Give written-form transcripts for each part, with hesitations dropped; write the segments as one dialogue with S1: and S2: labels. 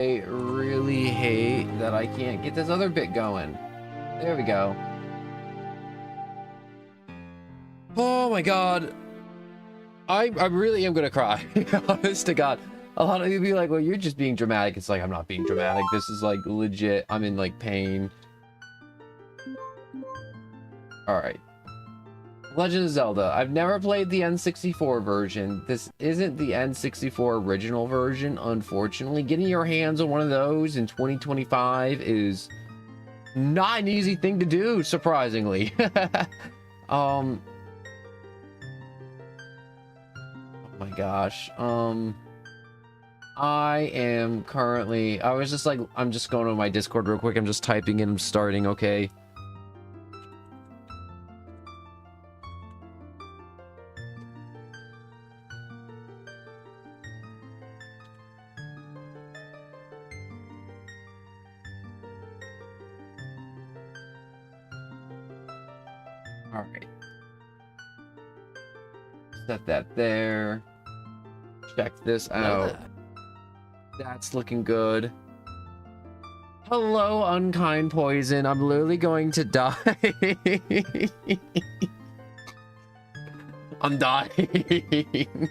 S1: I really hate that I can't get this other bit going. There we go. Oh my god. I really am gonna cry. Honest to God. A lot of you be like, well, you're just being dramatic. It's like, I'm not being dramatic. This is like legit. I'm in like pain. Alright. Legend of Zelda. I've never played the N64 version. This isn't the N64 original version, unfortunately. Getting your hands on one of those in 2025 is not an easy thing to do, surprisingly. Oh my gosh. I am currently... I was just like... I'm just going to my Discord real quick. I'm just typing in. I'm starting, okay? Alright. Set that there. Check this out. That's looking good. Hello, unkind poison. I'm literally going to die. I'm dying.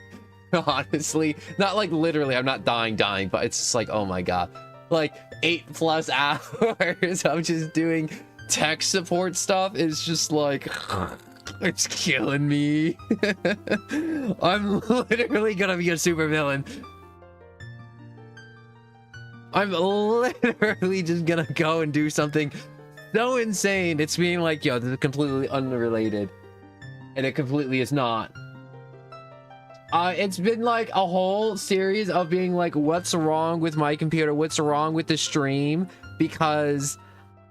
S1: Honestly. Not like literally, I'm not dying, but it's just like, oh my god. Like 8+ hours of just doing tech support stuff is just like... It's killing me. I'm literally gonna be a supervillain. I'm literally just gonna go and do something so insane. It's being like, yo, this is completely unrelated. And it completely is not. It's been like a whole series of being like, what's wrong with my computer? What's wrong with the stream? Because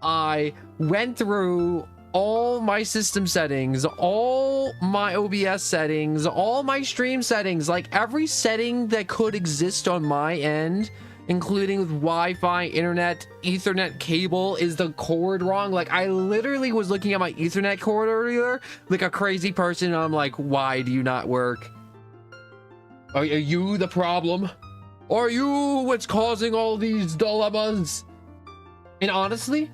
S1: I went through all my system settings, all my OBS settings, all my stream settings, like every setting that could exist on my end, including with Wi-Fi, internet, Ethernet cable. Is the cord wrong? Like, I literally was looking at my Ethernet cord earlier, like a crazy person, and I'm like, why do you not work? Are you the problem? Are you what's causing all these dilemmas? And honestly,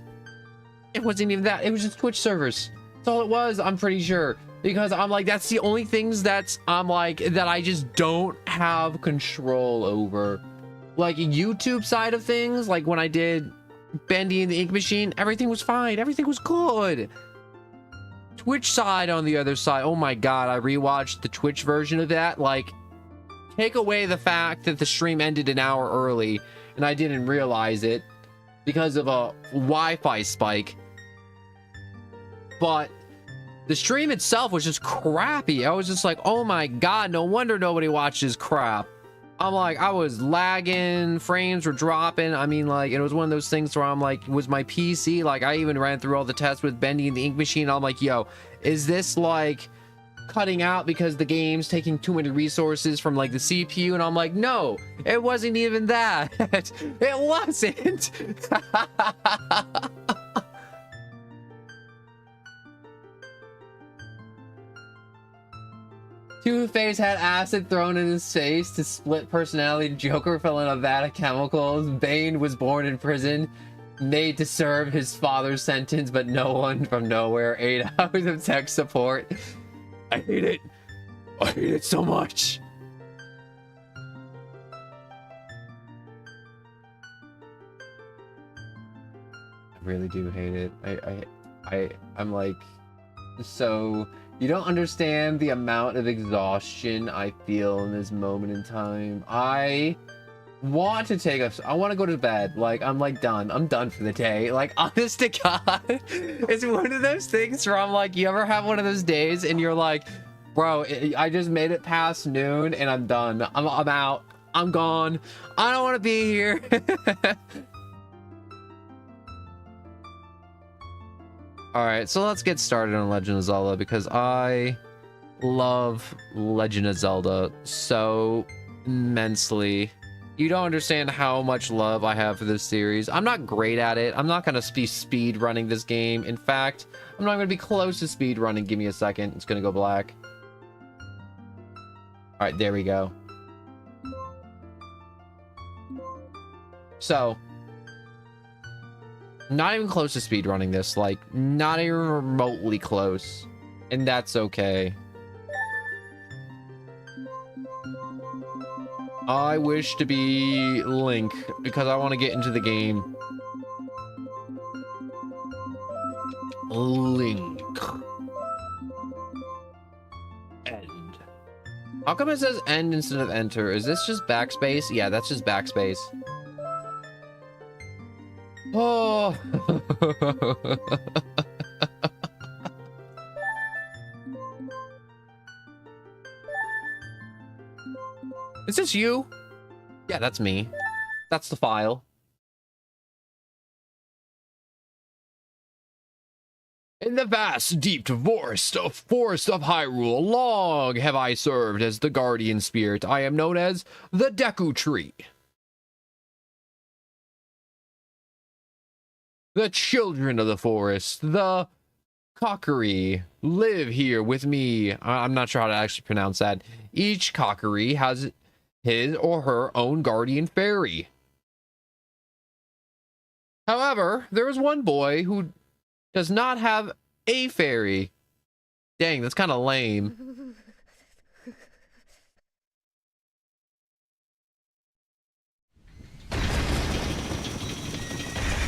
S1: it wasn't even that. It was just Twitch servers. That's all it was, I'm pretty sure. Because I'm like, that's the only things that I'm like, that I just don't have control over. Like YouTube side of things, like when I did Bendy and the Ink Machine, everything was fine. Everything was good. Twitch side on the other side, oh my god, I rewatched the Twitch version of that. Like, take away the fact that the stream ended an hour early and I didn't realize it because of a Wi-Fi spike. But the stream itself was just crappy. I was just like, oh my god, no wonder nobody watches crap. I'm like, I was lagging, frames were dropping. I mean, like, it was one of those things where I'm like, was my PC, like, I even ran through all the tests with Bendy and the Ink Machine. I'm like, yo, is this like cutting out because the game's taking too many resources from like the CPU? And I'm like, no, it wasn't even that. It wasn't. Two-Face had acid thrown in his face to split personality. Joker fell in a vat of chemicals. Bane was born in prison, made to serve his father's sentence, but no one from nowhere. 8 hours of tech support. I hate it. I hate it so much. I really do hate it. I'm like, so... You don't understand the amount of exhaustion I feel in this moment in time. I want to I want to go to bed. Like, I'm like done. I'm done for the day. Like, honest to God, it's one of those things where I'm like, you ever have one of those days and you're like, bro, I just made it past noon and I'm done. I'm out. I'm gone. I don't want to be here. Alright, so let's get started on Legend of Zelda because I love Legend of Zelda so immensely. You don't understand how much love I have for this series. I'm not great at it. I'm not going to be speed running this game. In fact, I'm not going to be close to speed running. Give me a second. It's going to go black. Alright, there we go. So, not even close to speedrunning this. Like, not even remotely close. And that's okay. I wish to be Link because I want to get into the game. Link. End. How come it says end instead of enter? Is this just backspace? Yeah, that's just backspace. Oh. Is this you? Yeah, that's me. That's the file. In the vast, deep forest of Hyrule, long have I served as the guardian spirit. I am known as the Deku Tree. The children of the forest, the Kokiri, live here with me. I'm not sure how to actually pronounce that. Each Kokiri has his or her own guardian fairy. However, there is one boy who does not have a fairy. Dang, that's kind of lame.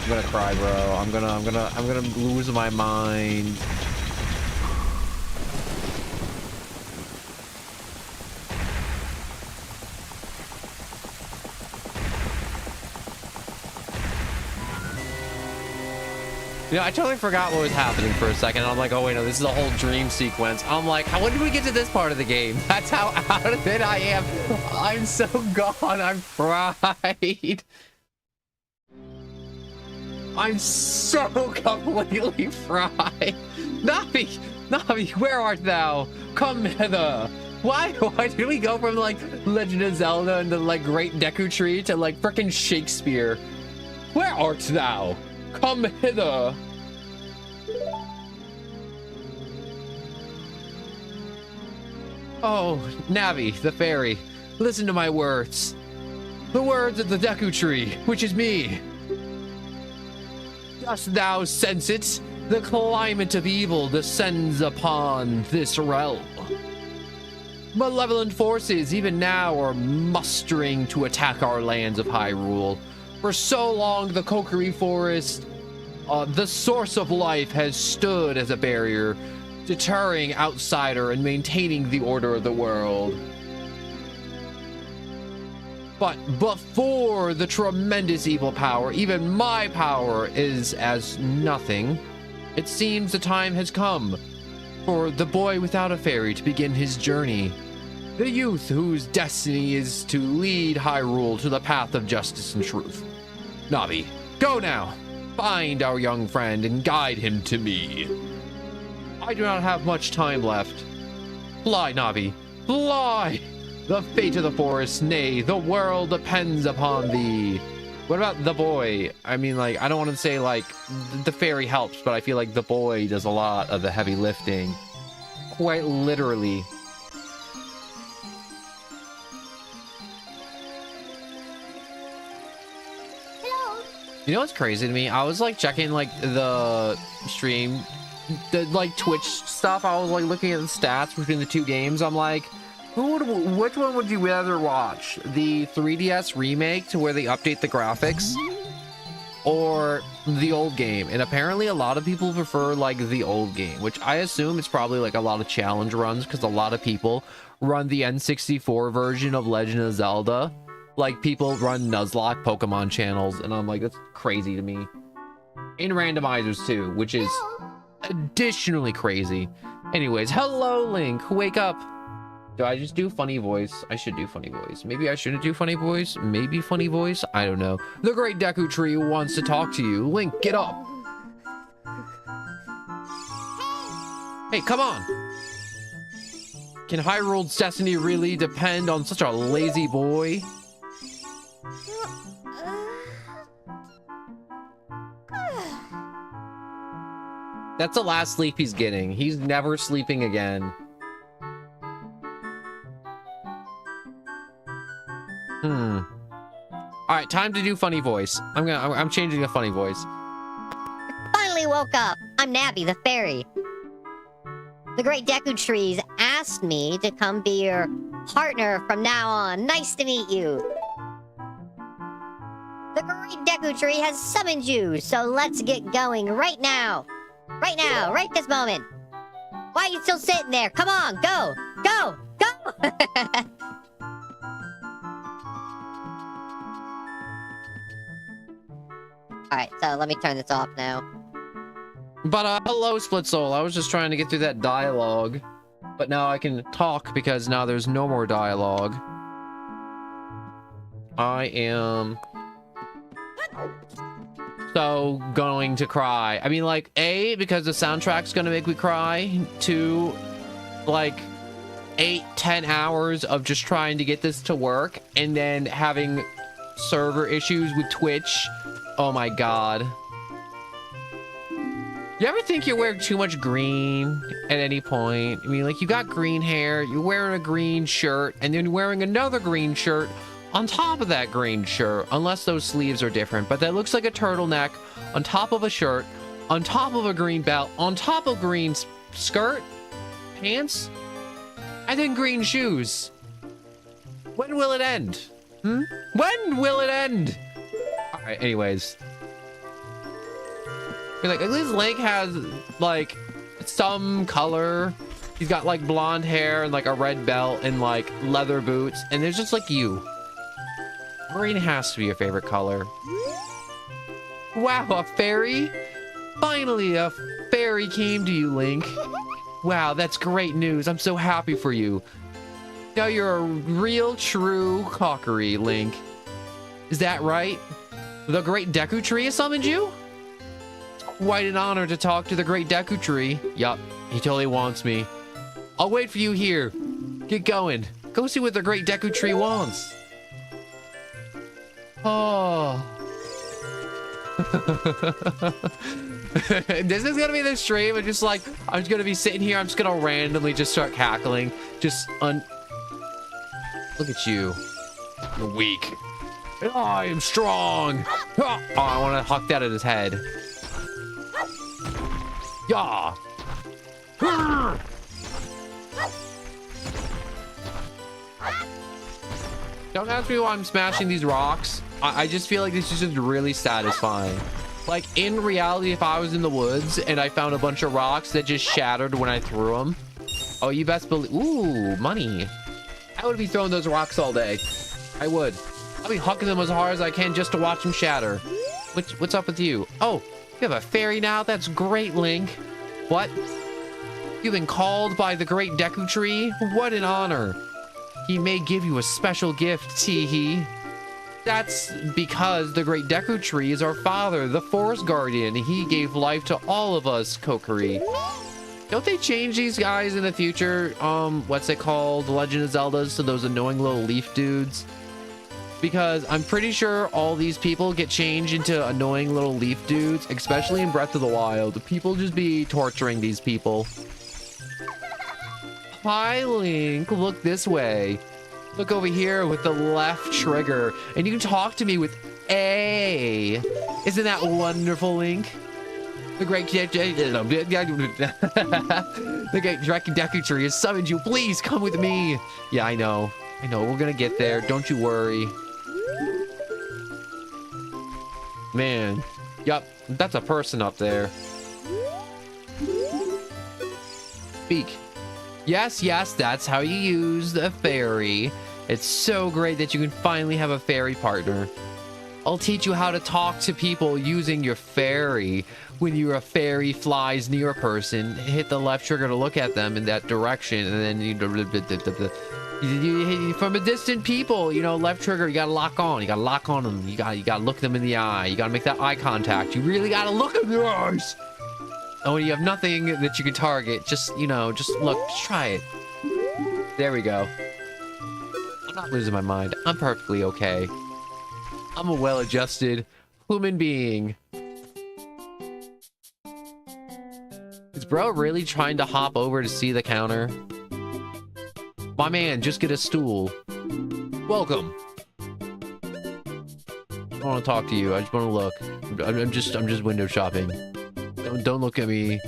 S1: I'm gonna cry, bro. I'm gonna lose my mind. You know, I totally forgot what was happening for a second. I'm like, oh wait, no, this is a whole dream sequence. I'm like, when did we get to this part of the game? That's how out of it I am. I'm so gone. I'm fried. I'm so completely fried. Navi, where art thou? Come hither. Why did we go from like Legend of Zelda and the like Great Deku Tree to like frickin' Shakespeare? Where art thou? Come hither. Oh, Navi, the fairy, listen to my words. The words of the Deku Tree, which is me. Dost thou sense it? The climate of evil descends upon this realm. Malevolent forces even now are mustering to attack our lands of Hyrule. For so long, the Kokiri Forest, the source of life, has stood as a barrier, deterring outsider and maintaining the order of the world. But before the tremendous evil power, even my power is as nothing. It seems the time has come for the boy without a fairy to begin his journey. The youth whose destiny is to lead Hyrule to the path of justice and truth. Navi, go now. Find our young friend and guide him to me. I do not have much time left. Fly, Navi, fly! The fate of the forest, nay, the world depends upon thee. What about the boy? I mean, like, I don't want to say, like, the fairy helps, but I feel like the boy does a lot of the heavy lifting. Quite literally.
S2: Hello.
S1: You know what's crazy to me? I was, like, checking, like, the stream, the, like, Twitch stuff. I was, like, looking at the stats between the two games. I'm like, which one would you rather watch? The 3DS remake to where they update the graphics, or the old game? And apparently a lot of people prefer like the old game, which I assume it's probably like a lot of challenge runs because a lot of people run the N64 version of Legend of Zelda. Like people run Nuzlocke Pokemon channels, and I'm like, that's crazy to me. And randomizers too, which is additionally crazy. Anyways, hello Link, wake up. Do I just do funny voice? I should do funny voice. Maybe I shouldn't do funny voice. Maybe funny voice. I don't know. The Great Deku Tree wants to talk to you. Link, get up. Hey, come on. Can Hyrule's destiny really depend on such a lazy boy? That's the last sleep he's getting. He's never sleeping again. Alright, right, time to do funny voice. I'm changing the funny voice.
S2: Finally woke up. I'm Nabby, the fairy. The Great Deku Trees asked me to come be your partner from now on. Nice to meet you. The Great Deku Tree has summoned you, so let's get going right now. Right now, right this moment. Why are you still sitting there? Come on, go! Go! Go! Alright, so let me turn this off now.
S1: But, hello, Split Soul. I was just trying to get through that dialogue. But now I can talk because now there's no more dialogue. I am so going to cry. I mean, like, A, because the soundtrack's gonna make me cry. 2, like, 8-10 hours of just trying to get this to work. And then having server issues with Twitch. Oh my god. You ever think you're wearing too much green at any point? I mean, like, you got green hair, you're wearing a green shirt, and then wearing another green shirt on top of that green shirt, unless those sleeves are different. But that looks like a turtleneck on top of a shirt, on top of a green belt, on top of green skirt, pants, and then green shoes. When will it end? When will it end? All right, anyways. Like, at least Link has, like, some color. He's got, like, blonde hair and, like, a red belt and, like, leather boots. And there's just, like, you. Green has to be your favorite color. Wow, a fairy? Finally, a fairy came to you, Link. Wow, that's great news. I'm so happy for you. Now you're a real, true Kokiri, Link. Is that right? The Great Deku Tree has summoned you? Quite an honor to talk to the Great Deku Tree. Yup, he totally wants me. I'll wait for you here. Get going. Go see what the Great Deku Tree wants. Oh. This is gonna be the stream. I'm just like, I'm just gonna be sitting here. I'm just gonna randomly just start cackling. Just look at you. You're weak. I am strong. Oh, I want to huck that at his head. Yeah. Don't ask me why I'm smashing these rocks. I just feel like this is just really satisfying. Like, in reality, if I was in the woods and I found a bunch of rocks that just shattered when I threw them. Oh, you best believe. Ooh, money. I would be throwing those rocks all day. I would. I'll be hucking them as hard as I can just to watch them shatter. What's up with you? Oh. You have a fairy now? That's great, Link. What? You've been called by the Great Deku Tree? What an honor. He may give you a special gift, teehee. That's because the Great Deku Tree is our father, the Forest Guardian. He gave life to all of us, Kokiri. Don't they change these guys in the future? What's it called? The Legend of Zelda, so those annoying little leaf dudes? Because I'm pretty sure all these people get changed into annoying little leaf dudes, especially in Breath of the Wild. People just be torturing these people. Hi, Link. Look this way. Look over here with the left trigger. And you can talk to me with A. Isn't that wonderful, Link? The Great Deku Tree has summoned you. Please come with me. Yeah, I know. I know. We're gonna get there. Don't you worry. Man, yup, that's a person up there. Speak. Yes, that's how you use the fairy. It's so great that you can finally have a fairy partner. I'll teach you how to talk to people using your fairy. When a fairy flies near a person, hit the left trigger to look at them in that direction, and then you from a distant people, you know, left trigger, you gotta lock on. You gotta lock on them. You gotta look them in the eye. You gotta make that eye contact. You really gotta look in their eyes. And when you have nothing that you can target, just, you know, just look, just try it. There we go. I'm not losing my mind. I'm perfectly okay. I'm a well-adjusted human being. Is bro really trying to hop over to see the counter? My man, just get a stool. Welcome. I want to talk to you. I just want to look. I'm just window shopping. Don't look at me.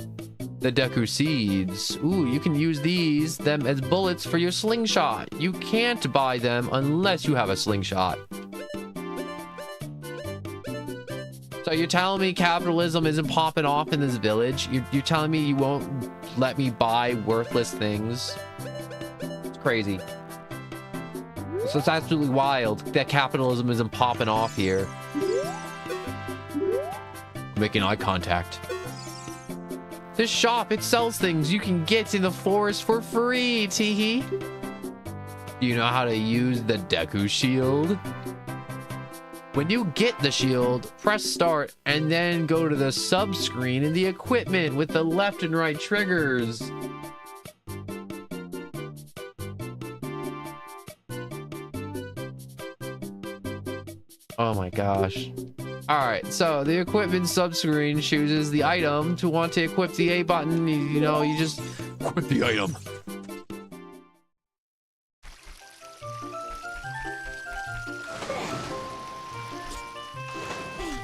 S1: The Deku seeds. Ooh, you can use them as bullets for your slingshot. You can't buy them unless you have a slingshot. So you're telling me capitalism isn't popping off in this village? You're telling me you won't let me buy worthless things? It's crazy. So it's absolutely wild that capitalism isn't popping off here. Making eye contact. This shop, it sells things you can get in the forest for free, teehee. Do you know how to use the Deku shield? When you get the shield, press start and then go to the sub screen in the equipment with the left and right triggers. Oh my gosh. Alright, so the equipment subscreen chooses the item. To want to equip the A button, you know, you just equip the item.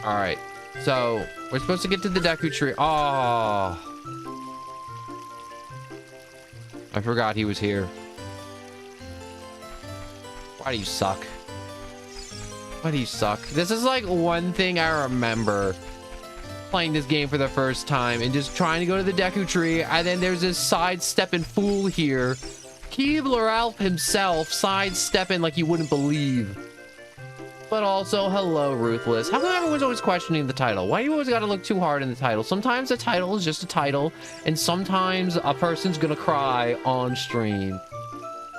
S1: Alright, so we're supposed to get to the Deku tree. Oh, I forgot he was here. Why do you suck? Why do you suck? This is like one thing I remember playing this game for the first time and just trying to go to the Deku tree, and then there's this sidestepping fool here. Keebler Alf himself sidestepping like you wouldn't believe. But also, hello, Ruthless. How come everyone's always questioning the title? Why do you always gotta look too hard in the title? Sometimes the title is just a title, and sometimes a person's gonna cry on stream.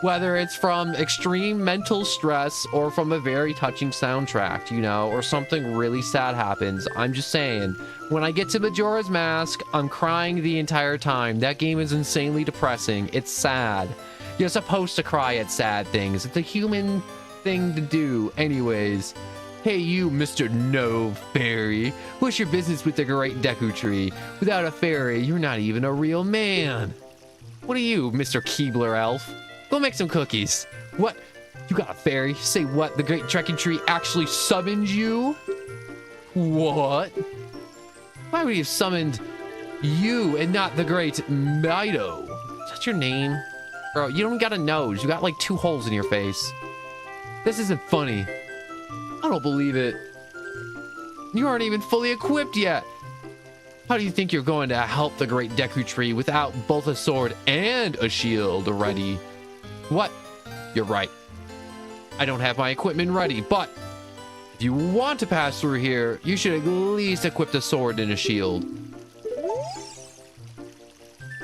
S1: Whether it's from extreme mental stress or from a very touching soundtrack, you know, or something really sad happens. I'm just saying, when I get to Majora's Mask, I'm crying the entire time. That game is insanely depressing. It's sad. You're supposed to cry at sad things. It's a human thing to do. Anyways, hey you, Mr. No Fairy. What's your business with the Great Deku Tree? Without a fairy, you're not even a real man. What are you, Mr. Keebler Elf? Go make some cookies. What? You got a fairy? Say what? The Great Trekking Tree actually summoned you? What? Why would he have summoned you and not the Great Mido? Is that your name? Bro, you don't got a nose. You got like 2 holes in your face. This isn't funny. I don't believe it. You aren't even fully equipped yet. How do you think you're going to help the Great Deku Tree without both a sword and a shield ready? What? You're right. I don't have my equipment ready, but if you want to pass through here, you should at least equip a sword and a shield.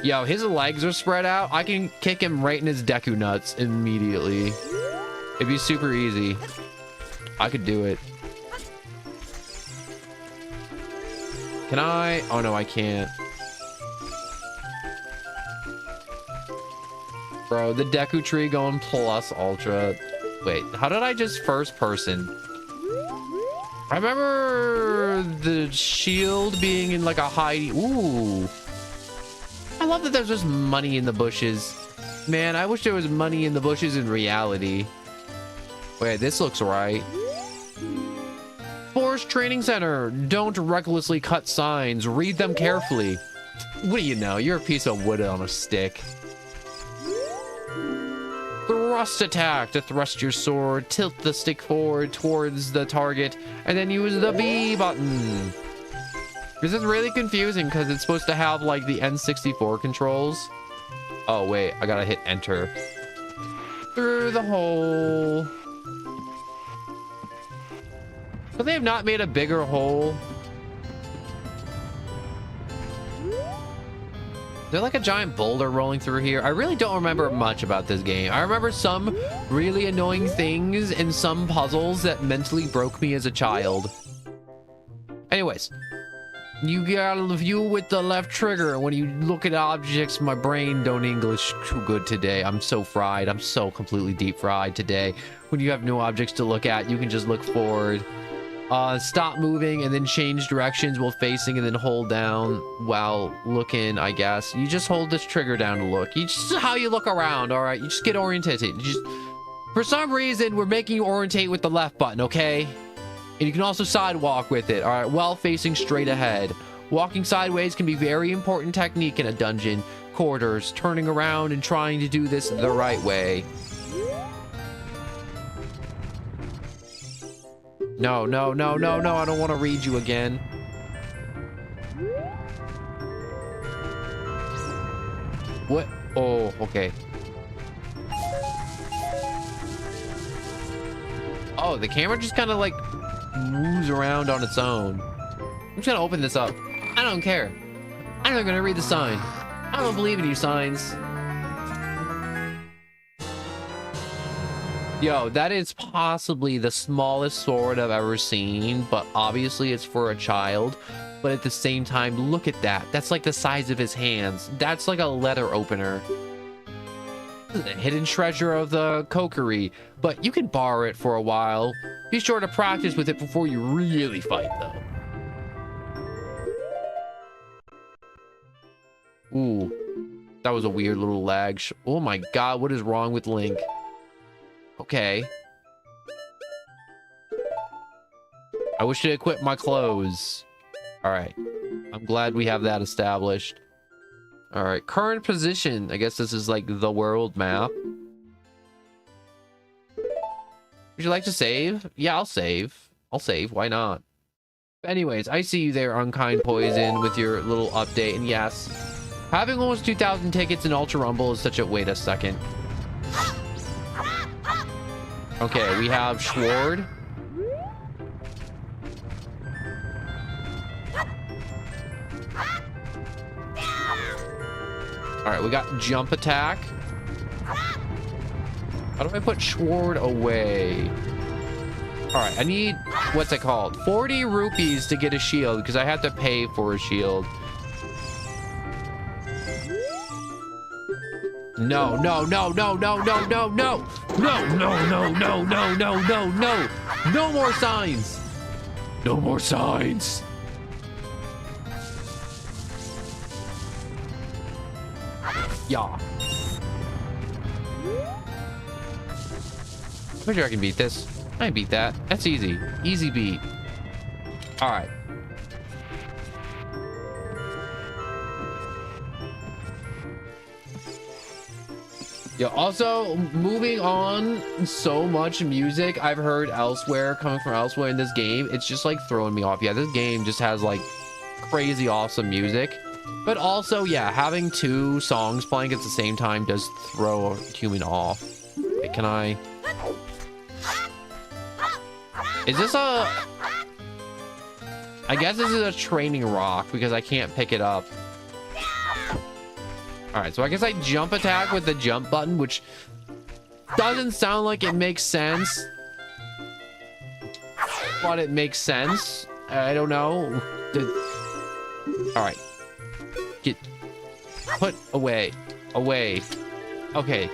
S1: Yo, his legs are spread out. I can kick him right in his Deku nuts immediately. It'd be super easy. I could do it. Can I? Oh no, I can't. Bro, the Deku Tree going plus ultra. Wait, how did I just first person? I remember the shield being in like a high... Ooh. I love that there's just money in the bushes. Man, I wish there was money in the bushes in reality. Wait, this looks right. Forest Training Center. Don't recklessly cut signs. Read them carefully. What do you know? You're a piece of wood on a stick. Thrust attack. To thrust your sword, tilt the stick forward towards the target, and then use the B button. This is really confusing because it's supposed to have like the N64 controls. Oh wait, I gotta hit enter. Through the hole. But they have not made a bigger hole. Is there like a giant boulder rolling through here? I really don't remember much about this game. I remember some really annoying things and some puzzles that mentally broke me as a child. Anyways, you gotta view with the left trigger. When you look at objects, my brain don't English too good today. I'm so fried. I'm so completely deep fried today. When you have no objects to look at, you can just look forward. Stop moving and then change directions while facing and then hold down while looking, I guess. You just hold this trigger down to look. You just how you look around, all right? You just get orientated. For some reason, we're making you orientate with the left button, okay? And you can also sidewalk with it, all right, while facing straight ahead. Walking sideways can be very important technique in a dungeon. Quarters, turning around and trying to do this the right way. No, no, no, no, no, I don't want to read you again. What? Oh, okay. Oh, the camera just kind of like moves around on its own. I'm just gonna open this up. I don't care. I'm not gonna read the sign. I don't believe in you, signs. Yo, that is possibly the smallest sword I've ever seen, but obviously it's for a child. But at the same time, look at that. That's like the size of his hands. That's like a letter opener. This is the hidden treasure of the Kokiri, but you can borrow it for a while. Be sure to practice with it before you really fight, though. Ooh, that was a weird little lag. Oh my god, what is wrong with Link? Okay. I wish to equip my clothes. Alright. I'm glad we have that established. Alright, current position. I guess this is like the world map. Would you like to save? Yeah, I'll save. I'll save. Why not? Anyways, I see you there, Unkind Poison, with your little update. And yes, having almost 2,000 tickets in Ultra Rumble is such a... Wait a second. Okay, we have Schward. Alright, we got Jump Attack. How do I put Schward away? Alright, I need... What's it called? 40 rupees to get a shield, because I have to pay for a shield. No, no, no, no, no, no, no, no. No, no, no, no, no, no, no, no. No more signs. No more signs. Yeah. I'm sure I can beat this. I can beat that. That's easy. Easy beat. All right. Yeah, also, moving on, so much music I've heard elsewhere, coming from elsewhere in this game, it's just like throwing me off. Yeah, this game just has like crazy awesome music. But also, yeah, having two songs playing at the same time does throw a human off. Wait, can I... Is this a... I guess this is a training rock because I can't pick it up. Alright, so I guess I jump attack with the jump button, which doesn't sound like it makes sense. But it makes sense. I don't know. Alright. Get... Put away. Away. Okay.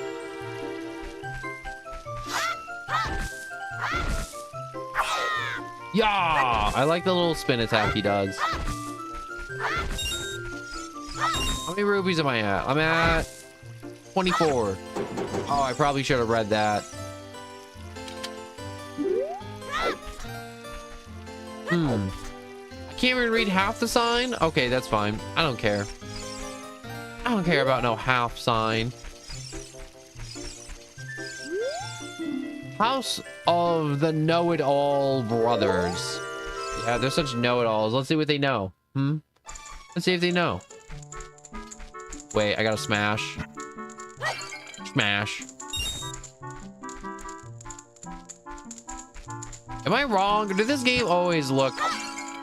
S1: Yeah! I like the little spin attack he does. How many rupees am I at? I'm at 24. Oh, I probably should have read that. I can't even read half the sign? Okay, that's fine. I don't care. I don't care about no half sign. House of the Know-It-All Brothers. Yeah, they're such know-it-alls. Let's see what they know. Let's see if they know. Wait, I gotta smash. Smash. Am I wrong? Did this game always look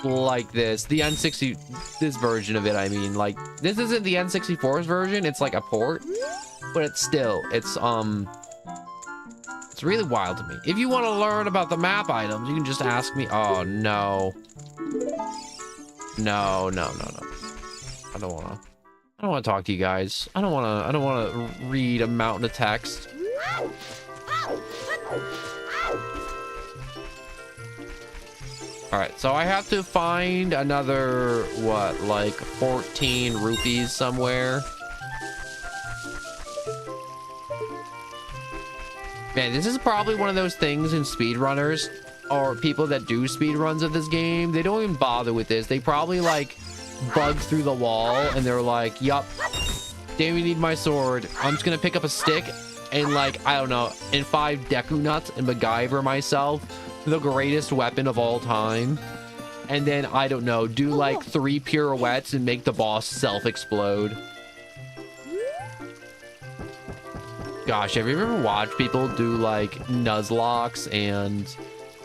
S1: like this? The N60... This version of it, I mean. Like, this isn't the N64's version. It's like a port. But it's still... It's really wild to me. If you want to learn about the map items, you can just ask me. Oh, no. No, no, no, no. I don't want to talk to you guys. I don't want to read a mountain of text. All right, so I have to find another, what, like 14 rupees somewhere. Man, this is probably one of those things in speedrunners or people that do speed runs of this game, they don't even bother with this. They probably like bug through the wall and they're like, yup, damn, we need my sword. I'm just gonna pick up a stick and like, I don't know, and 5 Deku Nuts and MacGyver myself the greatest weapon of all time. And then, I don't know, do like 3 pirouettes and make the boss self-explode. Gosh, have you ever watched people do like Nuzlocks and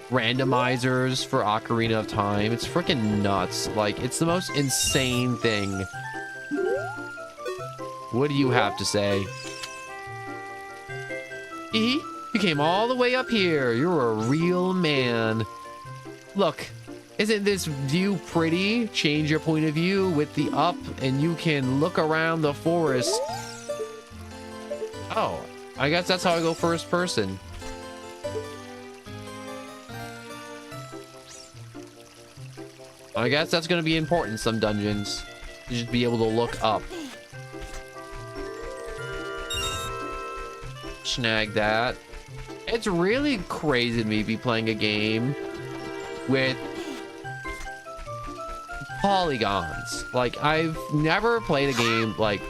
S1: randomizers for Ocarina of Time? It's freaking nuts. Like, it's the most insane thing. What do you have to say? You came all the way up here. You're a real man. Look, isn't this view pretty? Change your point of view with the up and you can look around the forest. Oh, I guess that's how I go first person. I guess that's going to be important in some dungeons. To just be able to look up. Snag that. It's really crazy to me be playing a game with polygons. Like, I've never played a game like,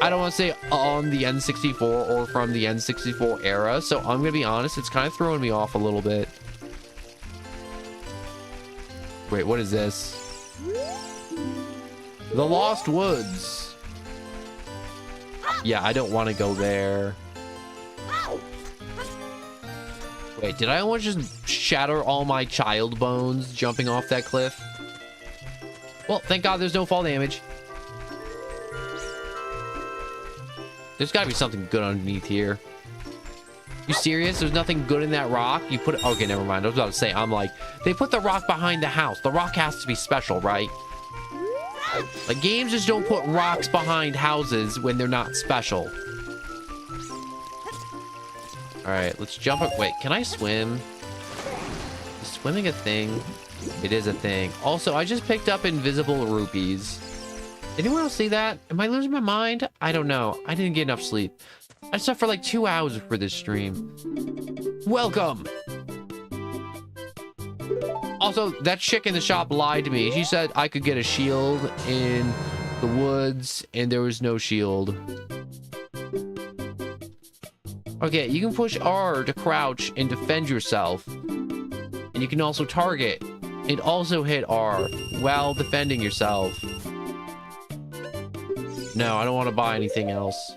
S1: I don't want to say on the N64 or from the N64 era, so I'm gonna be honest, it's kind of throwing me off a little bit. Wait, what is this? The Lost Woods. Yeah, I don't want to go there. Wait, did I almost just shatter all my child bones jumping off that cliff? Well, thank God there's no fall damage. There's got to be something good underneath here. You serious? There's nothing good in that rock? You put it... Okay, never mind. I was about to say, I'm like, they put the rock behind the house. The rock has to be special, right? Like, games just don't put rocks behind houses when they're not special. Alright, let's jump up. Wait, can I swim? Is swimming a thing? It is a thing. Also, I just picked up invisible rupees. Anyone else see that? Am I losing my mind? I don't know. I didn't get enough sleep. I slept for like 2 hours for this stream. Welcome! Also, that chick in the shop lied to me. She said I could get a shield in the woods, and there was no shield. Okay, you can push R to crouch and defend yourself. And you can also target and also hit R while defending yourself. No, I don't want to buy anything else.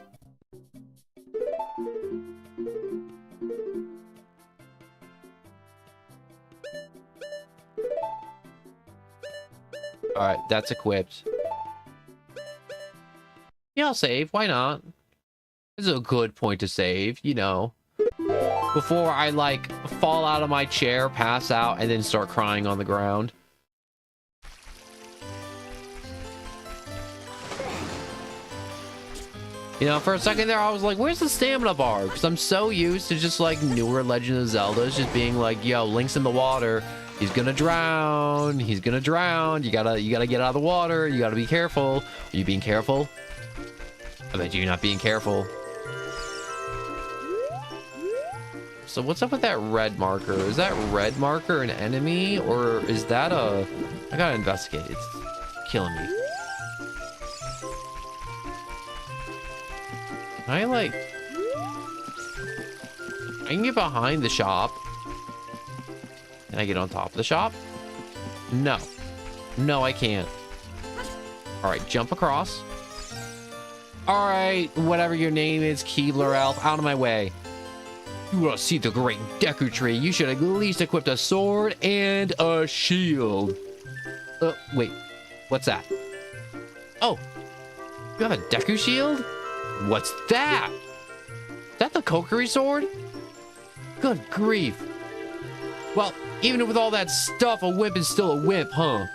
S1: Alright, that's equipped. Yeah, I'll save. Why not? This is a good point to save, you know. Before I, like, fall out of my chair, pass out, and then start crying on the ground. You know, for a second there, I was like, where's the stamina bar? Because I'm so used to just, like, newer Legend of Zelda just being like, yo, Link's in the water. He's gonna drown. He's gonna drown. You gotta get out of the water. You gotta be careful. Are you being careful? I bet you're not being careful. So what's up with that red marker? Is that red marker an enemy? Or is that a... I gotta investigate. It's killing me. I like... I can get behind the shop. Can I get on top of the shop? No. No, I can't. Alright, jump across. Alright, whatever your name is, Keebler Elf, out of my way. You want to see the great Deku Tree, you should at least equip a sword and a shield. Wait. What's that? Oh. You have a Deku shield? What's that? Is that the Kokiri sword? Good grief. Well, even with all that stuff, a wimp is still a wimp, huh?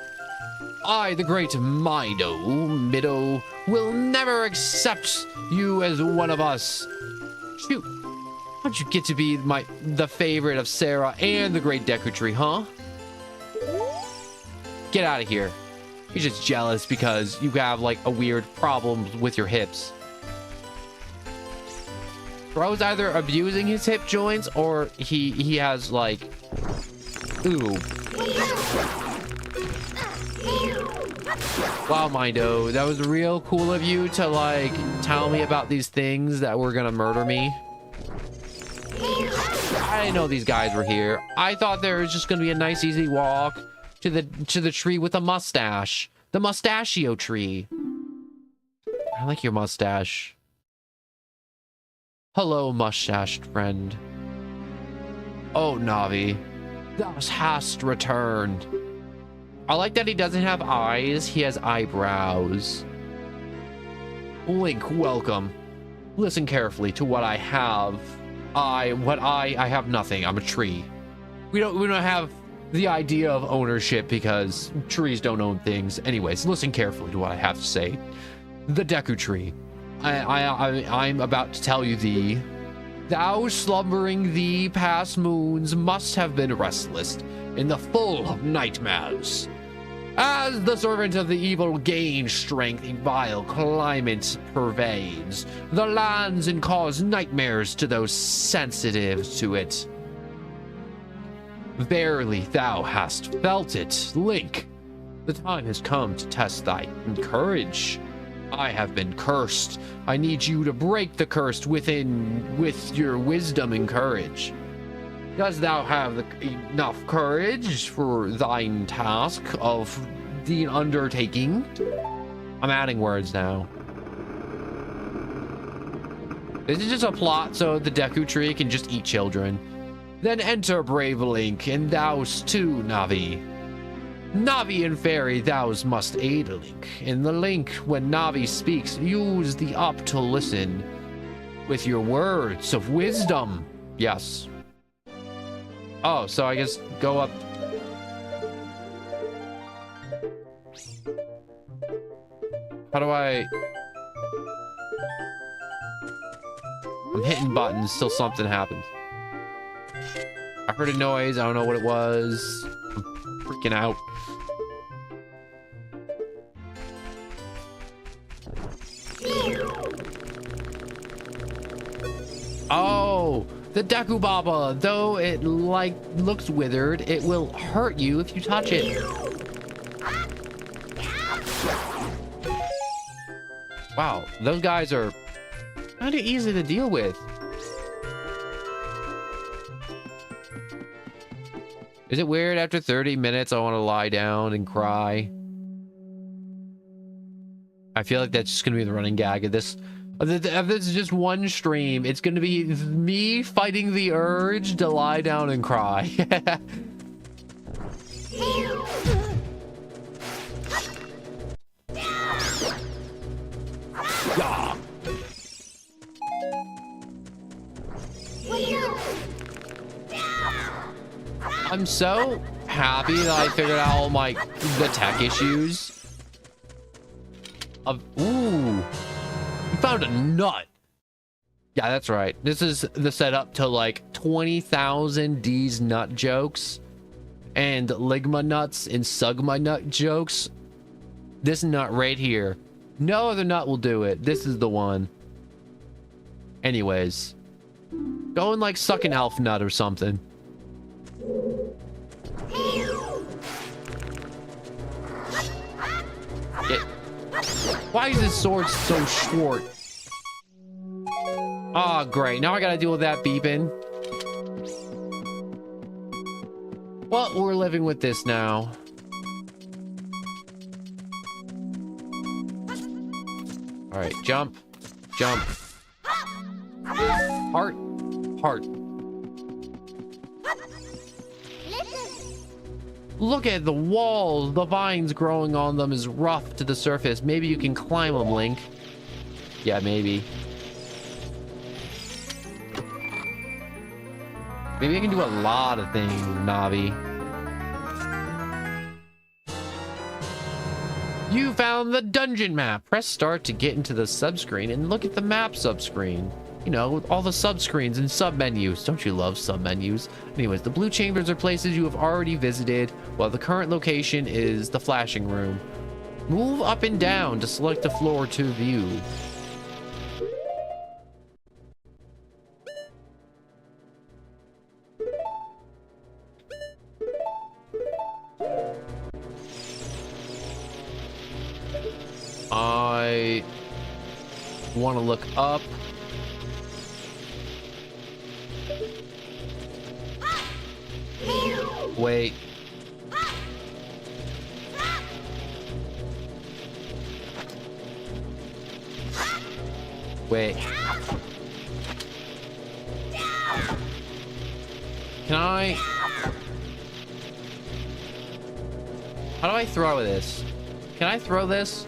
S1: I, the great Mido, will never accept you as one of us. Shoot. How'd you get to be the favorite of Sarah and the great Deku Tree, huh? Get out of here. You're just jealous because you have, like, a weird problem with your hips. Bro's either abusing his hip joints or he has, like, Ooh. Wow, Mindo, that was real cool of you to like tell me about these things that were gonna murder me. I didn't know these guys were here. I thought there was just gonna be a nice easy walk to the tree with a mustache. The mustachio tree. I like your mustache. Hello, mustached friend. Oh, Navi, thou hast returned. I like that he doesn't have eyes, he has eyebrows. Link, welcome. Listen carefully to what I have. I have nothing. I'm a tree. We don't have the idea of ownership because trees don't own things. Anyways, listen carefully to what I have to say. The Deku Tree. I'm about to tell you thee. Thou slumbering thee past moons must have been restless in the full of nightmares. As the servant of the evil gains strength, a vile climate pervades the lands and cause nightmares to those sensitive to it. Verily thou hast felt it, Link. The time has come to test thy courage. I have been cursed. I need you to break the curse with your wisdom and courage. Dost thou have enough courage for thine task of the undertaking? I'm adding words now. This is just a plot so the Deku Tree can just eat children. Then enter, brave Link, and thous too, Navi. Navi and Fairy, thous must aid Link. In the Link, when Navi speaks, use the up to listen with your words of wisdom. Yes. Oh, so I guess go up. How do I... I'm hitting buttons, still something happens. I heard a noise, I don't know what it was. I'm freaking out. Oh, the Deku Baba. Though it looks withered, it will hurt you if you touch it. Wow, those guys are kind of easy to deal with. Is it weird after 30 minutes I want to lie down and cry? I feel like that's just gonna be the running gag of this. If this is just one stream, it's gonna be me fighting the urge to lie down and cry. I'm so happy that I figured out all the tech issues. Ooh. You found a nut. Yeah, that's right. This is the setup to like 20,000 D's nut jokes and Ligma nuts and Sugma nut jokes. This nut right here. No other nut will do it. This is the one. Anyways. Go and like suck an elf nut or something. Why is this sword so short? Oh, great. Now I gotta deal with that beeping. Well, we're living with this now. Alright, jump. Jump. Heart. Heart. Look at the walls. The vines growing on them is rough to the surface. Maybe you can climb them, Link. Yeah, maybe. Maybe I can do a lot of things, Navi. You found the dungeon map. Press start to get into the subscreen and look at the map subscreen. You know, all the subscreens and submenus. Don't you love submenus? Anyways, the blue chambers are places you have already visited, while the current location is the flashing room. Move up and down to select the floor to view. I want to look up. Wait. Wait. Can I? How do I throw this? Can I throw this?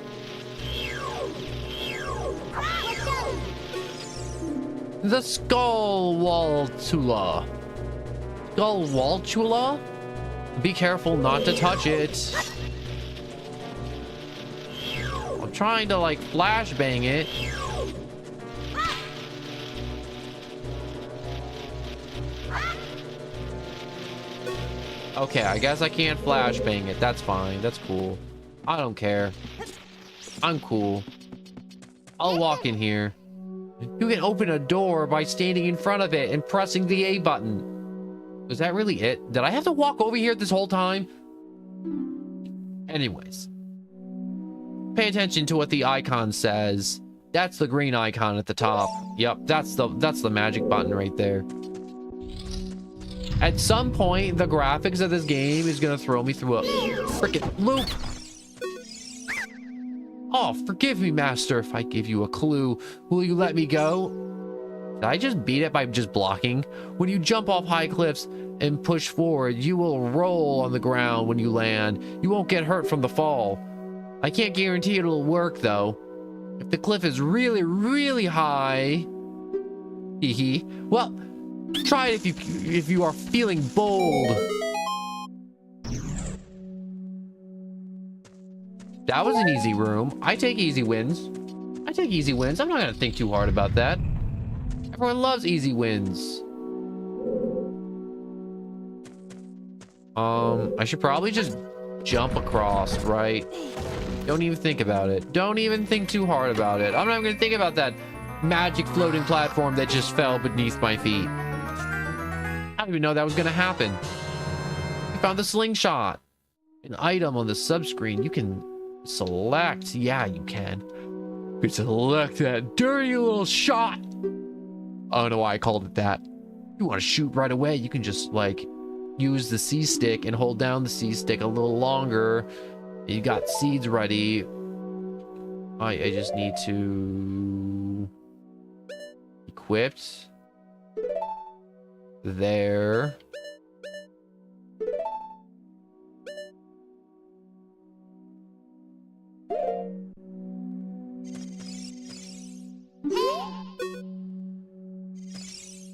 S1: The Skullwaltula. Skullwaltula? Be careful not to touch it. I'm trying to like flashbang it. Okay, I guess I can't flashbang it. That's fine. That's cool. I don't care. I'm cool. I'll walk in here. You can open a door by standing in front of it and pressing the A button. Was that really it? Did I have to walk over here this whole time? Anyways. Pay attention to what the icon says. That's the green icon at the top. Yep, that's the magic button right there. At some point, the graphics of this game is gonna throw me through a freaking loop. Oh, forgive me, master, if I give you a clue. Will you let me go? Did I just beat it by just blocking? When you jump off high cliffs and push forward, you will roll on the ground when you land. You won't get hurt from the fall. I can't guarantee it'll work, though. If the cliff is really, really high... Hee well, try it if you are feeling bold. That was an easy room. I take easy wins. I take easy wins. I'm not gonna think too hard about that. Everyone loves easy wins. I should probably just jump across, right? Don't even think about it. Don't even think too hard about it. I'm not gonna think about that magic floating platform that just fell beneath my feet. I didn't even know that was gonna happen. We found the slingshot. An item on the subscreen. You can select. Yeah, you can. You can select that dirty little shot. I don't know why I called it that. If you want to shoot right away, you can just like use the C stick and hold down the C stick a little longer. You got seeds ready. I just need to equipped there.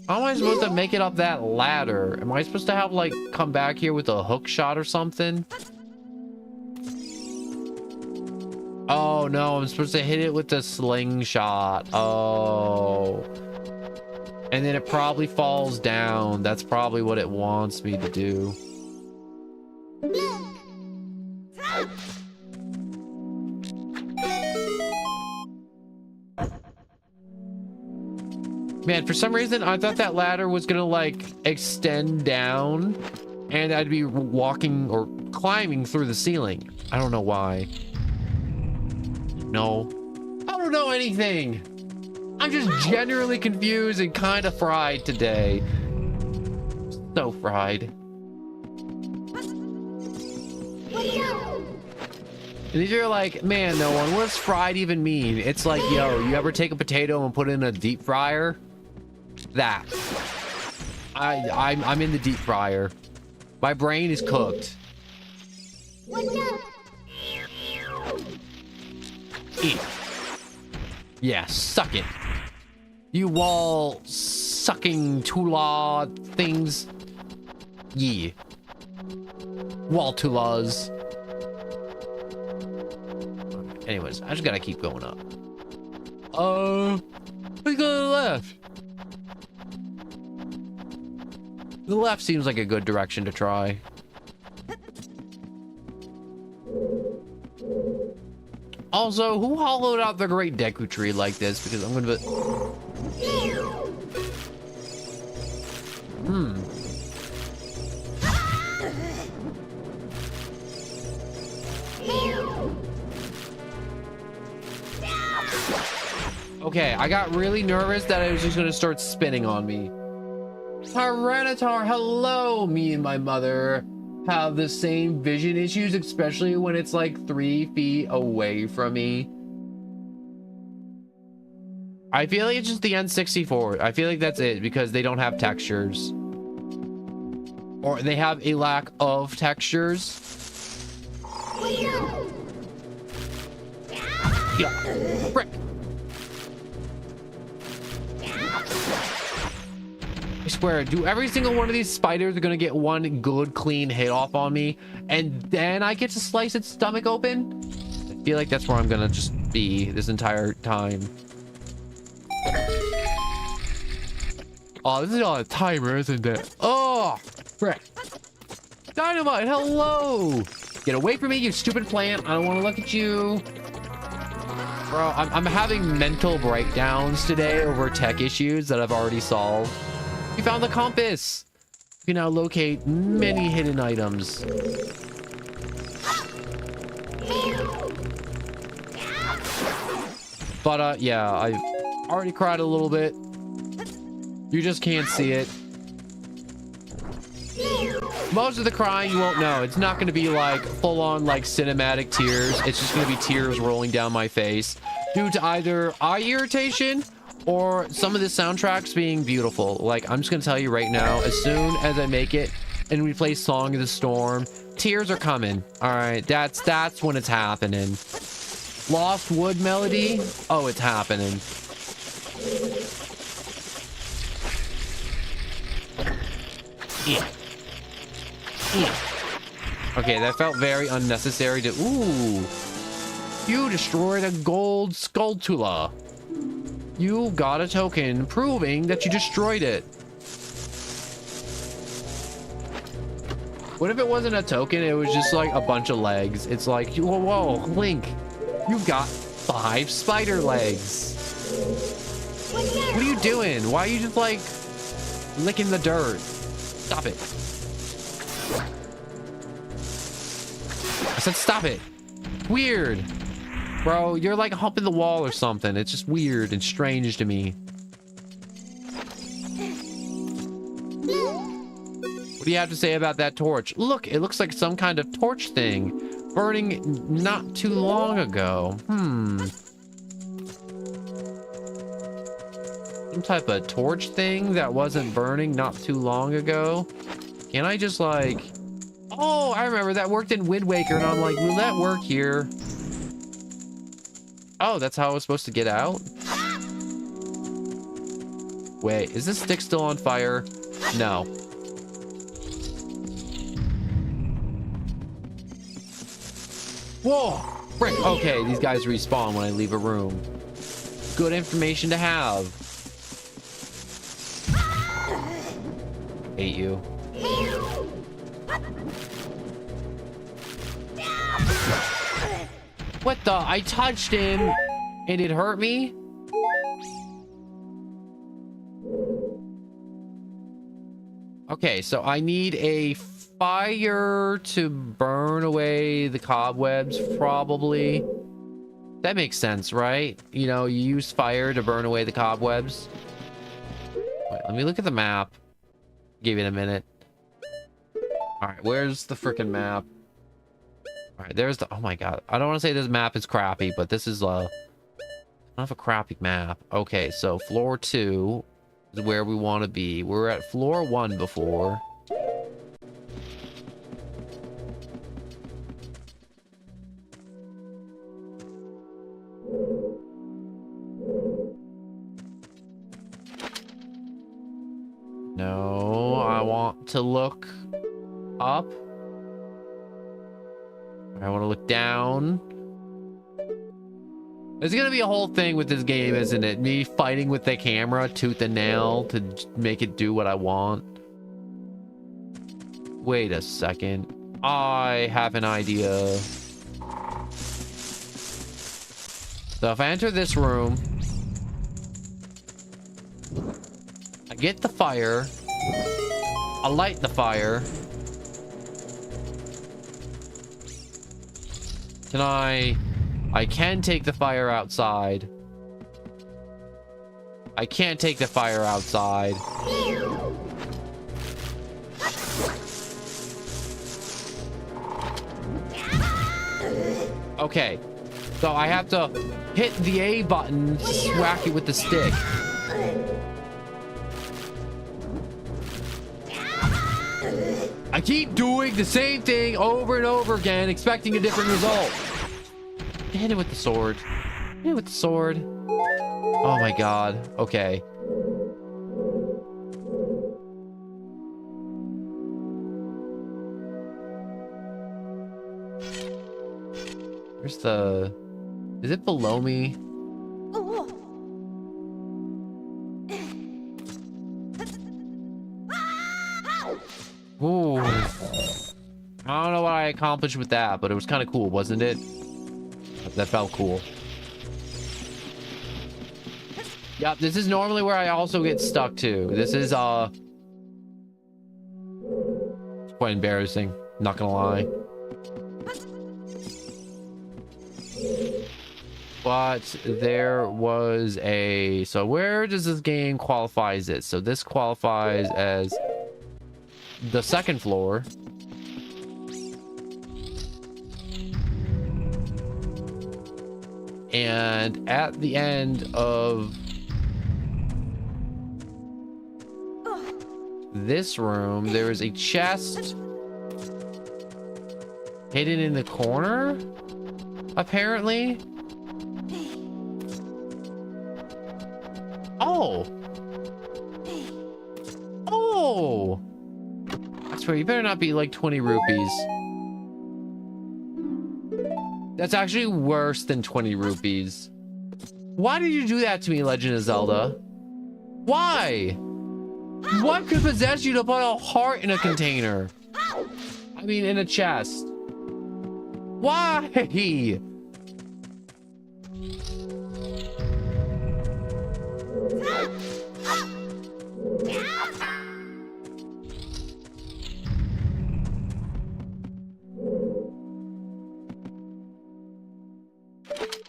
S1: How am I supposed to make it up that ladder? Am I supposed to have, like, come back here with a hook shot or something? Oh, no, I'm supposed to hit it with the slingshot. Oh. And then it probably falls down. That's probably what it wants me to do. Man, for some reason, I thought that ladder was gonna, like, extend down, and I'd be walking or climbing through the ceiling. I don't know why. No. I don't know anything! I'm just generally confused and kind of fried today. So fried. And if you're like, man, no one, what's fried even mean? It's like, yo, you ever take a potato and put it in a deep fryer? That. I'm in the deep fryer. My brain is cooked. Eat. Yeah, suck it. You wall sucking tula things. Yeah. Wall tulas. Anyways, I just gotta keep going up. We go to the left. The left seems like a good direction to try. Also, who hollowed out the Great Deku Tree like this? Because I'm gonna be... Okay, I got really nervous that it was just gonna start spinning on me. Tyranitar, hello! Me and my mother have the same vision issues, especially when it's like 3 feet away from me. I feel like it's just the N64. I feel like that's it, because they don't have textures. Or they have a lack of textures. Yeah. Frick. I swear, do every single one of these spiders are gonna get one good, clean hit off on me, and then I get to slice its stomach open? I feel like that's where I'm gonna just be this entire time. Oh, this is on a timer, isn't it? Oh, frick. Dynamite, hello! Get away from me, you stupid plant. I don't want to look at you. Bro, I'm having mental breakdowns today over tech issues that I've already solved. We found the compass. You can now locate many hidden items. But, yeah, I've already cried a little bit. You just can't see it. Most of the crying you won't know. It's not going to be like full-on like cinematic tears. It's just going to be tears rolling down my face due to either eye irritation or some of the soundtracks being beautiful. Like, I'm just going to tell you right now, as soon as I make it and we play Song of the Storm, tears are coming. All right, that's when it's happening. Lost Wood Melody, oh, it's happening. Yeah. Yeah. Okay, that felt very unnecessary to... Ooh. You destroyed a gold Skulltula. You got a token proving that you destroyed it. What if it wasn't a token? It was just like a bunch of legs. It's like, whoa, whoa, Link. You've got 5 spider legs. What are you doing? Why are you just like licking the dirt? Stop it. I said stop it. Weird. Bro, you're like humping the wall or something. It's just weird and strange to me. What do you have to say about that torch? Look, it looks like some kind of torch thing. Burning not too long ago. Some type of torch thing that wasn't burning not too long ago. Can I just like... Oh, I remember that worked in Wind Waker, and I'm like, will that work here? Oh, that's how I was supposed to get out? Wait, is this stick still on fire? No. Whoa! Frick! Okay, these guys respawn when I leave a room. Good information to have. Hate you. What the? I touched him and it hurt me? Okay, so I need a fire to burn away the cobwebs, probably. That makes sense, right? You know, you use fire to burn away the cobwebs. Wait, let me look at the map. Give it a minute. All right, where's the freaking map? All right, there's the... Oh my god. I don't want to say this map is crappy, but this is not a crappy map. Okay, so floor 2 is where we want to be. We were at floor 1 before. No, I want to look up. I want to look down. There's gonna be a whole thing with this game, isn't it? Me fighting with the camera tooth and nail to make it do what I want. Wait a second. I have an idea. So if I enter this room, I get the fire, I light the fire. Can I can take the fire outside. I can't take the fire outside. Okay. So I have to hit the A button, whack it with the stick. I keep doing the same thing over and over again, expecting a different result. Hit it with the sword. Hit it with the sword. Oh my god. Okay. Where's the... Is it below me? Ooh. I don't know what I accomplished with that, but it was kind of cool, wasn't it? That felt cool. Yep, this is normally where I also get stuck too. This is quite embarrassing, not gonna lie. But there was a... So where does this game qualify as it? So this qualifies as the second floor. And at the end of this room, there is a chest hidden in the corner, apparently. Oh. Oh. I swear, you better not be like 20 rupees. That's actually worse than 20 rupees. Why did you do that to me, Legend of Zelda? Why? What could possess you to put a heart in a container? I mean, in a chest. Why?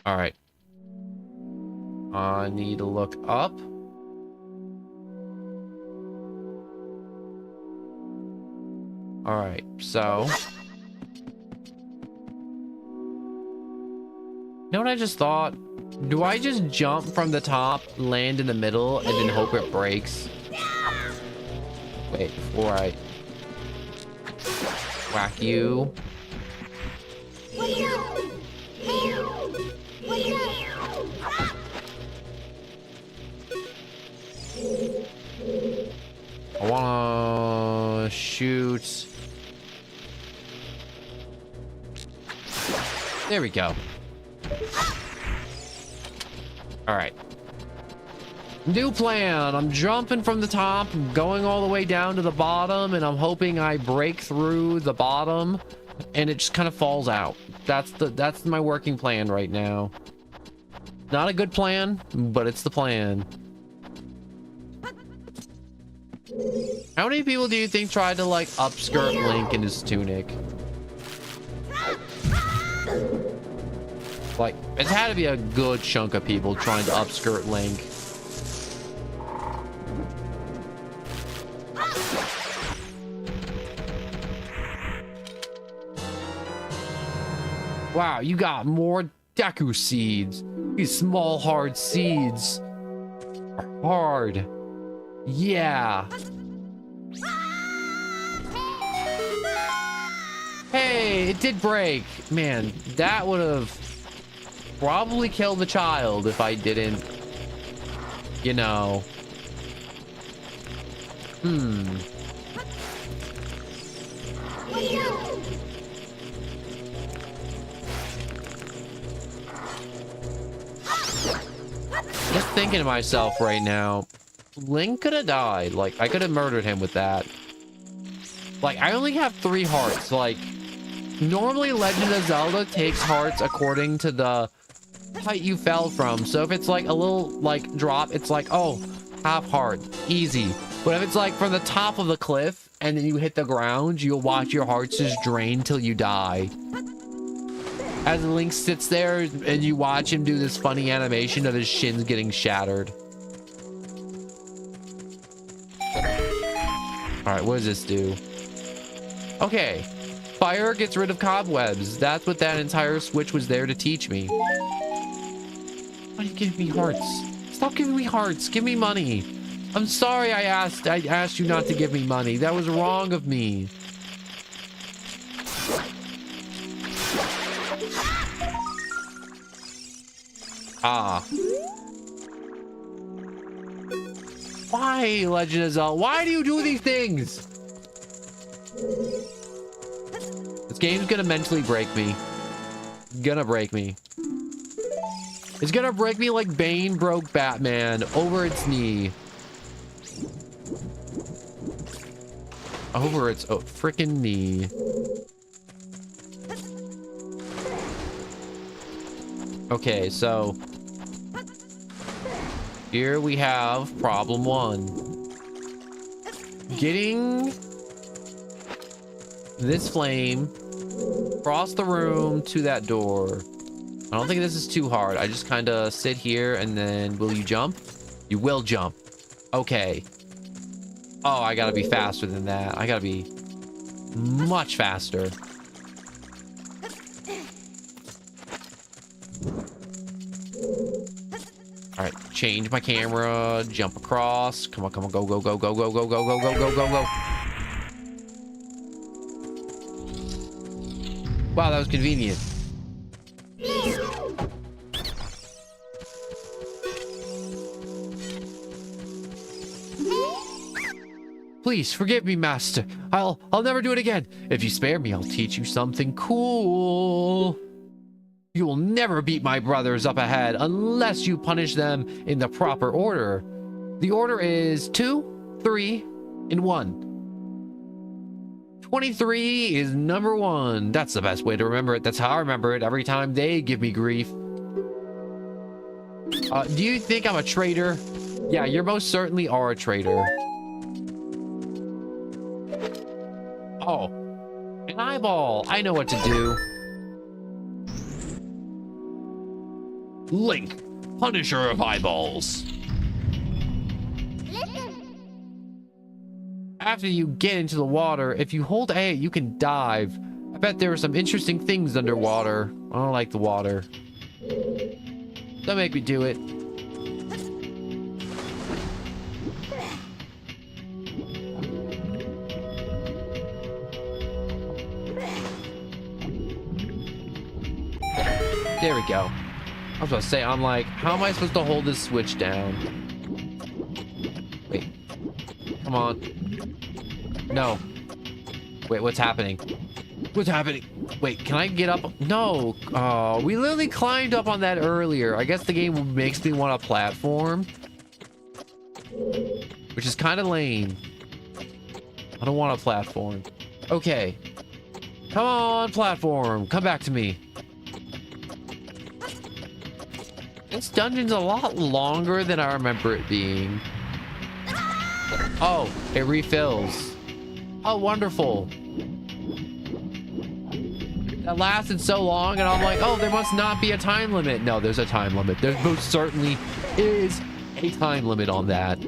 S1: All right. I need to look up. All right, so... You know what I just thought? Do I just jump from the top, land in the middle, and then hope it breaks? Wait, before I... whack you. I wanna shoot. There we go. All right. New plan. I'm jumping from the top, going all the way down to the bottom, and I'm hoping I break through the bottom and it just kind of falls out. That's my working plan right now. Not a good plan, but it's the plan. How many people do you think tried to like upskirt Link in his tunic? Like, it's had to be a good chunk of people trying to upskirt Link. Wow, you got more Deku seeds. These small hard seeds are hard. Yeah. Hey, it did break. Man, that would have probably killed the child if I didn't, you know. Just thinking to myself right now, Link could have died. Like, I could have murdered him with that. Like, I only have 3 hearts. Like, normally Legend of Zelda takes hearts according to the height you fell from. So if it's like a little like drop, it's like, oh, half heart, easy. But if it's like from the top of the cliff and then you hit the ground, you'll watch your hearts just drain till you die. As Link sits there and you watch him do this funny animation of his shins getting shattered. right, what does this do? Okay. Fire gets rid of cobwebs. That's what that entire switch was there to teach me. Why are you giving me hearts? Stop giving me hearts. Give me money. I'm sorry I asked you not to give me money. That was wrong of me. Ah. Why, Legend of Zelda? Why do you do these things? This game's gonna mentally break me. Gonna break me. It's gonna break me like Bane broke Batman over its knee. Over its freaking knee. Okay, so here we have problem 1. Getting this flame across the room to that door. I don't think this is too hard. I just kind of sit here and then will you jump? You will jump. Okay. Oh, I gotta be faster than that. I gotta be much faster. All right, change my camera, jump across. Come on, come on, go, go, go, go, go, go, go, go, go, go, go, go. Wow, that was convenient. Please forgive me, master. I'll never do it again. If you spare me, I'll teach you something cool. You will never beat my brothers up ahead unless you punish them in the proper order. The order is 2, 3, and 1. 23 is number 1. That's the best way to remember it. That's how I remember it every time they give me grief. Do you think I'm a traitor? Yeah, you most certainly are a traitor. Oh, an eyeball. I know what to do. Link, Punisher of Eyeballs. After you get into the water, if you hold A, you can dive. I bet there are some interesting things underwater. I don't like the water. Don't make me do it. There we go. I was about to say, I'm like, how am I supposed to hold this switch down? Wait. Come on. No. Wait, what's happening? What's happening? Wait, can I get up? No. Oh, we literally climbed up on that earlier. I guess the game makes me want a platform. Which is kind of lame. I don't want a platform. Okay. Come on, platform. Come back to me. This dungeon's a lot longer than I remember it being. Oh, it refills. Oh, wonderful. That lasted so long, and I'm like, oh, there must not be a time limit. No, there's a time limit. There most certainly is a time limit on that.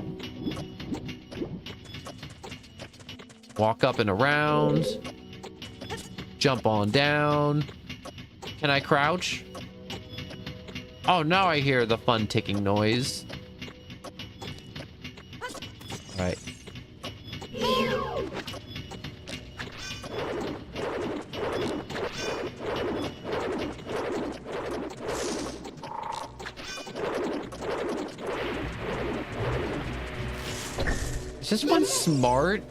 S1: Walk up and around. Jump on down. Can I crouch? Oh, now I hear the fun ticking noise. All right. Is this one smart?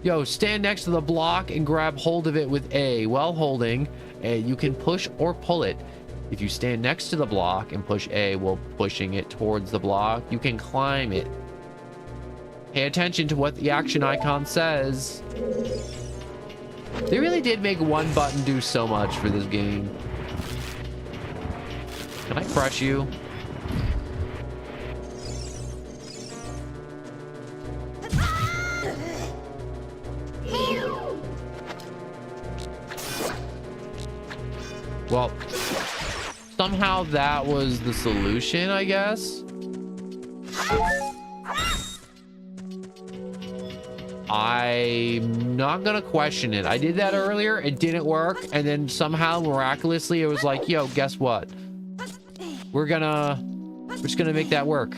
S1: Yo, stand next to the block and grab hold of it with A while holding, and you can push or pull it. If you stand next to the block and push A while pushing it towards the block, you can climb it. Pay attention to what the action icon says. They really did make one button do so much for this game. Can I crush you? Well, somehow that was the solution, I guess. I'm not gonna question it. I did that earlier, it didn't work, and then somehow miraculously it was like, yo, guess what? We're just gonna make that work.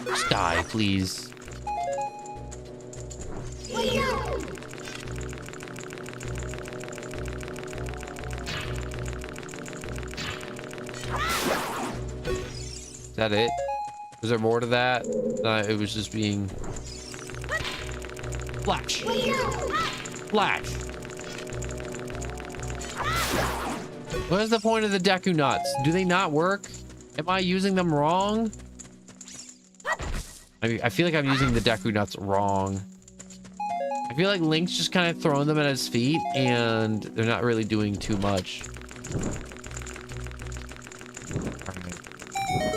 S1: Just die, please. Is that it? Was there more to that? It was just being... Flash! Flash! What is the point of the Deku Nuts? Do they not work? Am I using them wrong? I feel like I'm using the Deku Nuts wrong. I feel like Link's just kind of throwing them at his feet, and they're not really doing too much. All right.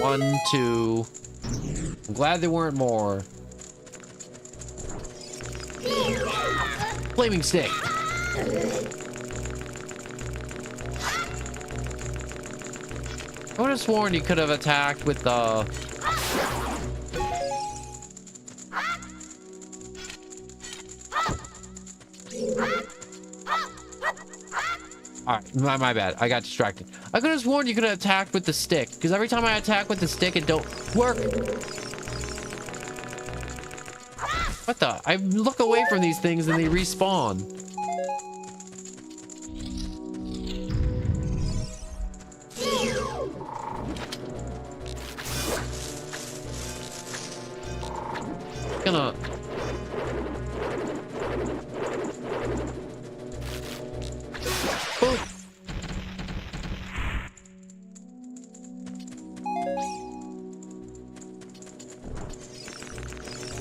S1: 1, 2. I'm glad there weren't more. Flaming stick. I would have sworn you could have attacked with the... Alright, my bad. I got distracted. I could have sworn you could have attacked with the stick, because every time I attack with the stick, it don't work. What the? I look away from these things and they respawn. Gonna... Boop.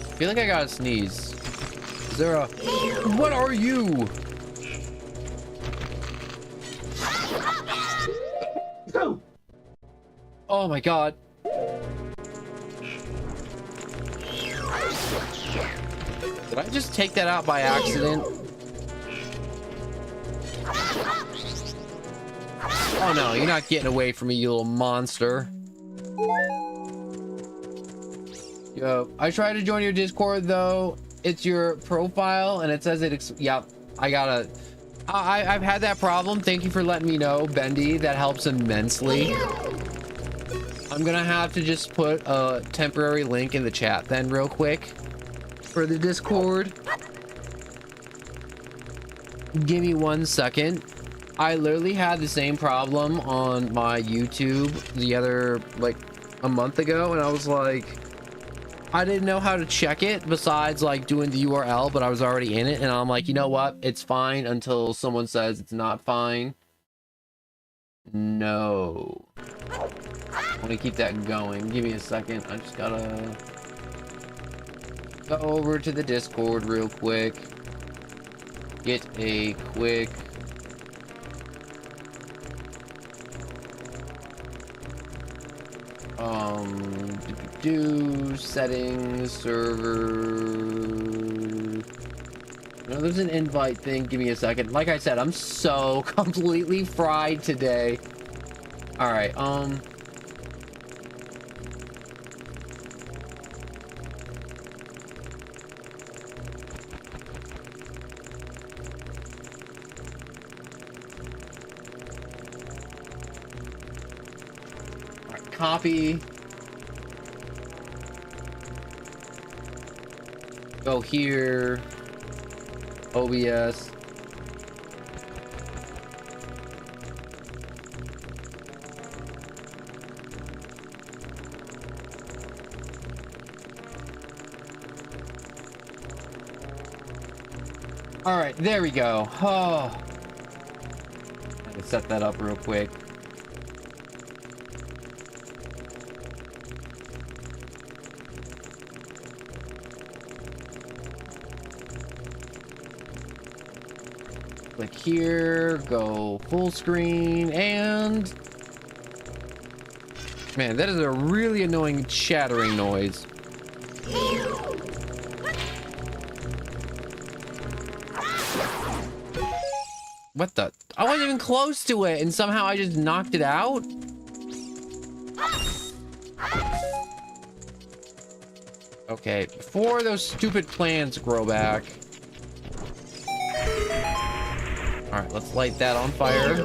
S1: I feel like I gotta sneeze. Is there a... What are you? Oh my god. Did I just take that out by accident? Oh no, you're not getting away from me, you little monster. Yo, I tried to join your Discord though. It's your profile and it says yep, I've had that problem. Thank you for letting me know, Bendy. That helps immensely. I'm gonna have to just put a temporary link in the chat then real quick for the Discord. Give me 1 second. I literally had the same problem on my YouTube the other, like, a month ago, and I was like, I didn't know how to check it besides like doing the URL, but I was already in it, and I'm like, you know what? It's fine until someone says it's not fine. No. I want to keep that going. Give me a second. I just gotta go over to the Discord real quick. Get a quick... settings, server. No, there's an invite thing. Give me a second. Like I said, I'm so completely fried today. All right. Copy. Go here. OBS. All right, there we go. Oh, I can set that up real quick. Click here, go full screen, and... Man, that is a really annoying chattering noise. What the? I wasn't even close to it, and somehow I just knocked it out? Okay, before those stupid plants grow back. Alright, let's light that on fire.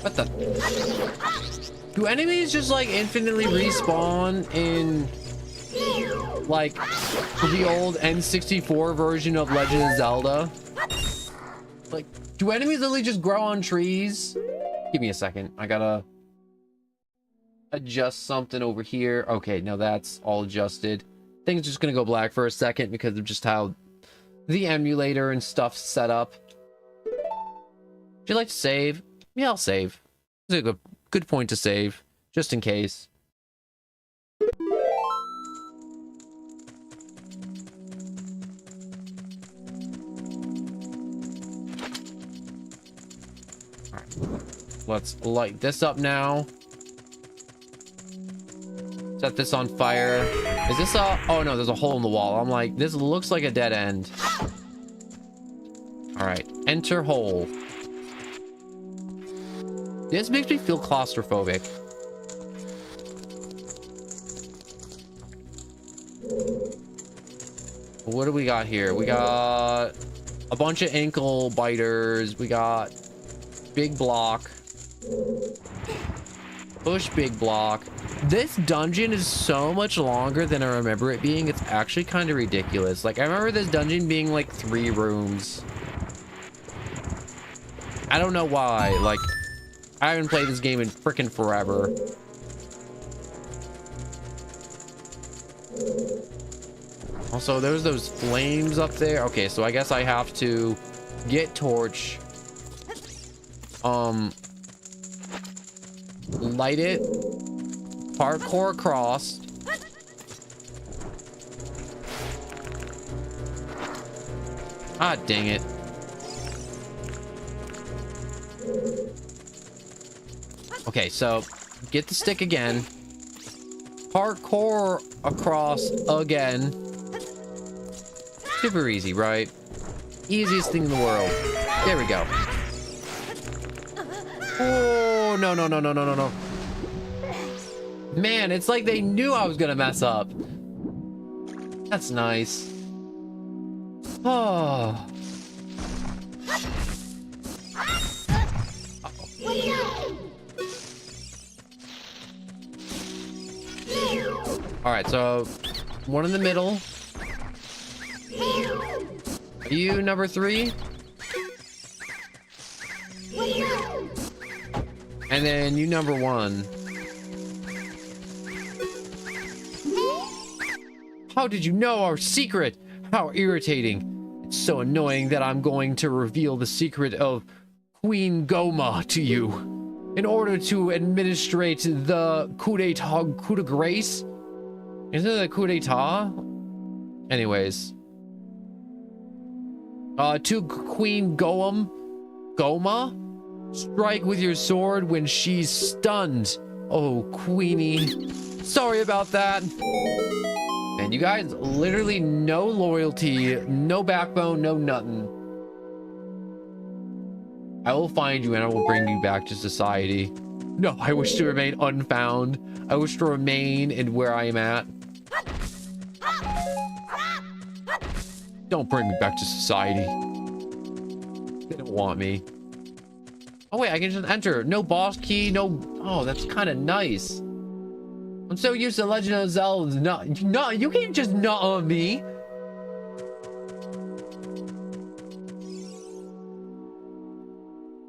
S1: What the? Do enemies just like infinitely respawn in like the old N64 version of Legend of Zelda? Like, do enemies literally just grow on trees? Give me a second. I gotta adjust something over here. Okay, now that's all adjusted. Things just gonna go black for a second because of just how the emulator and stuff's set up. Would you like to save? Yeah, I'll save. It's a good point to save, just in case. Let's light this up now. Set this on fire. Is this a... Oh, no, there's a hole in the wall. I'm like, this looks like a dead end. All right. Enter hole. This makes me feel claustrophobic. What do we got here? We got a bunch of ankle biters. We got big block. Push big block. This dungeon is so much longer than I remember it being. It's actually kind of ridiculous. Like, I remember this dungeon being like 3 rooms. I don't know why. Like, I haven't played this game in freaking forever. Also, there's those flames up there. Okay, so I guess I have to get torch. Light it. Parkour across. Ah, dang it. Okay, so get the stick again. Parkour across again. Super easy, right? Easiest thing in the world. There we go. Oh, no, no, no, no, no, no, no. Man, it's like they knew I was gonna mess up. That's nice. Oh. All right, so one in the middle. Are you number 3? And then you number 1. How did you know our secret? How irritating. It's so annoying that I'm going to reveal the secret of Queen Goma to you. In order to administrate the coup de grace? Isn't it a coup d'etat? Anyways. To Queen Goma? Strike with your sword when she's stunned. Oh, Queenie. Sorry about that. Man, you guys, literally no loyalty, no backbone, no nothing. I will find you and I will bring you back to society. No, I wish to remain unfound. I wish to remain in where I am at. Don't bring me back to society. They don't want me. Oh wait, I can just enter. No boss key, no... Oh, that's kind of nice. I'm so used to Legend of Zelda. No, you can't just nut on me.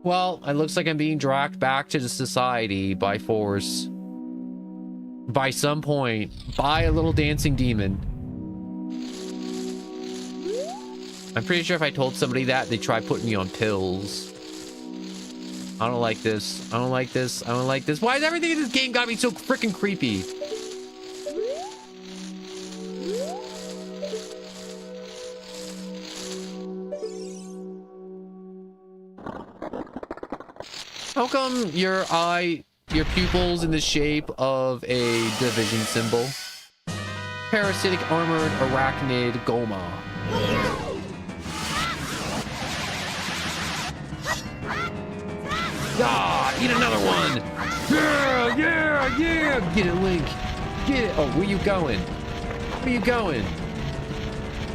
S1: Well, it looks like I'm being dragged back to the society by force. By some point. By a little dancing demon. I'm pretty sure if I told somebody that, they'd try putting me on pills. I don't like this. I don't like this. I don't like this. Why is everything in this game gotta be so freaking creepy? How come your pupils in the shape of a division symbol? Parasitic armored arachnid Goma. Ah, eat another one. Yeah, yeah, yeah. Get it, Link. Get it. Oh, where you going? Where you going?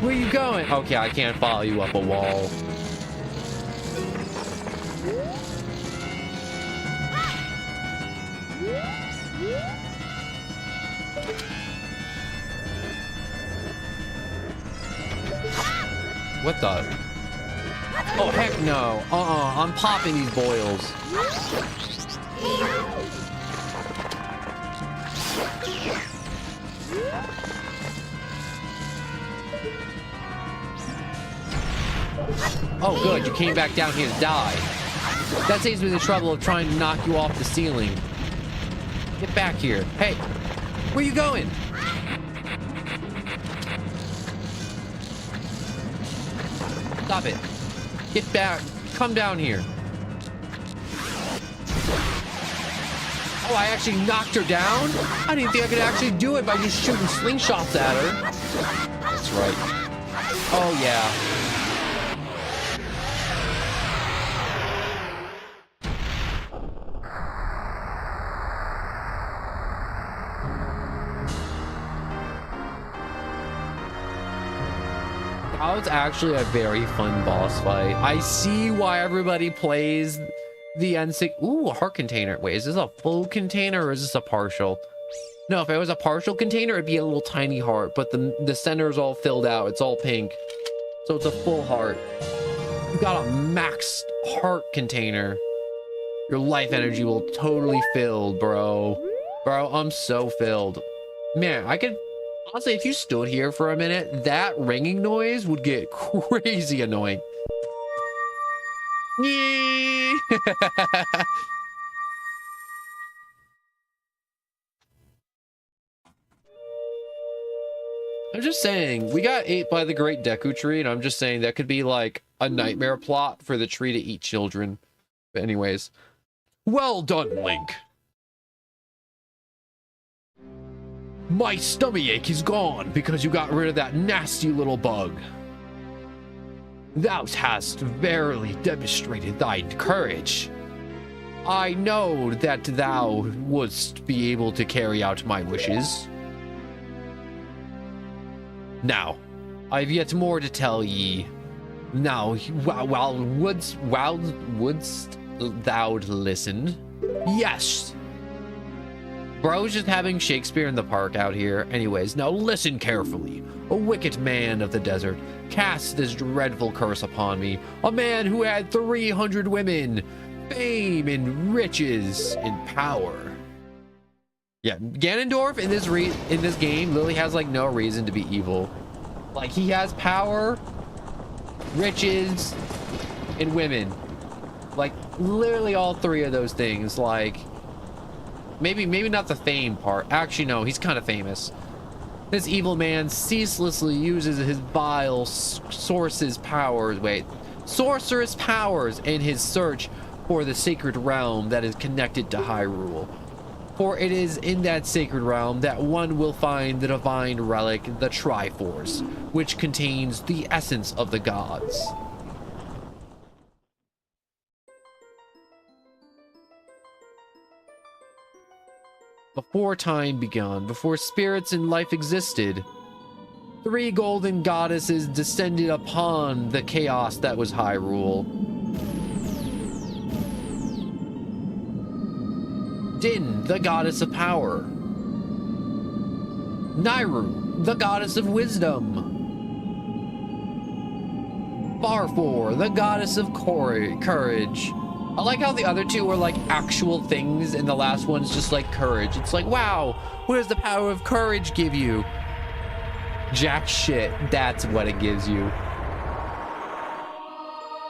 S1: Where you going? Okay, I can't follow you up a wall. What the? Oh, heck no. I'm popping these boils. Oh, good. You came back down here to die. That saves me the trouble of trying to knock you off the ceiling. Get back here. Hey, where you going? Stop it. Get back. Come down here. Oh, I actually knocked her down? I didn't think I could actually do it by just shooting slingshots at her. That's right. Oh, yeah. That was actually a very fun boss fight. I see why everybody plays the N6. Ooh, a heart container. Wait, is this a full container or is this a partial? No, if it was a partial container, it'd be a little tiny heart, but the center is all filled out. It's all pink. So it's a full heart. You got a maxed heart container. Your life energy will totally fill, bro. Bro, I'm so filled. Man, I could... Honestly, if you stood here for a minute, that ringing noise would get crazy annoying. Yee! I'm just saying, we got ate by the Great Deku Tree, and I'm just saying that could be like a nightmare plot for the tree to eat children. But anyways, well done, Link. My stomachache is gone because you got rid of that nasty little bug. Thou hast verily demonstrated thy courage. I know that thou wouldst be able to carry out my wishes. Now, I've yet more to tell ye. Now, while wouldst thou listen? Yes. Bro's just having Shakespeare in the park out here. Anyways, now listen carefully. A wicked man of the desert cast this dreadful curse upon me. A man who had 300 women, fame and riches and power. Yeah, Ganondorf in this game literally has like no reason to be evil. Like, he has power, riches, and women. Like, literally all three of those things. Like, maybe not the fame part. Actually, no, he's kind of famous. This evil man ceaselessly uses his vile sorcerous powers in his search for the sacred realm that is connected to Hyrule. For it is in that sacred realm that one will find the divine relic, the Triforce, which contains the essence of the gods. Before time began, before spirits and life existed, 3 golden goddesses descended upon the chaos that was Hyrule. Din, the goddess of power. Nairu, the goddess of wisdom. Farfor, the goddess of courage. I like how the other two are like actual things and the last one's just like courage. It's like, wow, what does the power of courage give you? Jack shit, that's what it gives you.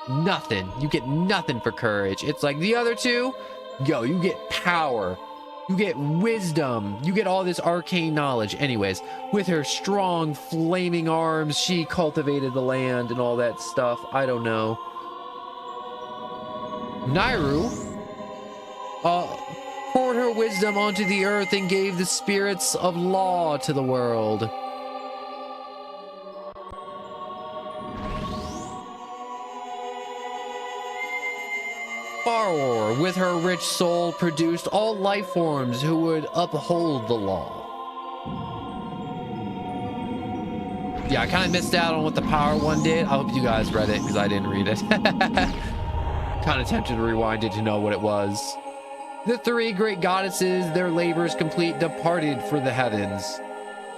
S1: Nothing. You get nothing for courage. It's like the other two, yo, you get power. You get wisdom. You get all this arcane knowledge. Anyways, with her strong, flaming arms, she cultivated the land and all that stuff. I don't know. Nairu poured her wisdom onto the earth and gave the spirits of law to the world. Borrower, with her rich soul, produced all life forms who would uphold the law. Yeah, I kind of missed out on what the power one did. I hope you guys read it because I didn't read it. Kind of tempted to rewind it to know what it was. The three great goddesses, their labors complete, departed for the heavens.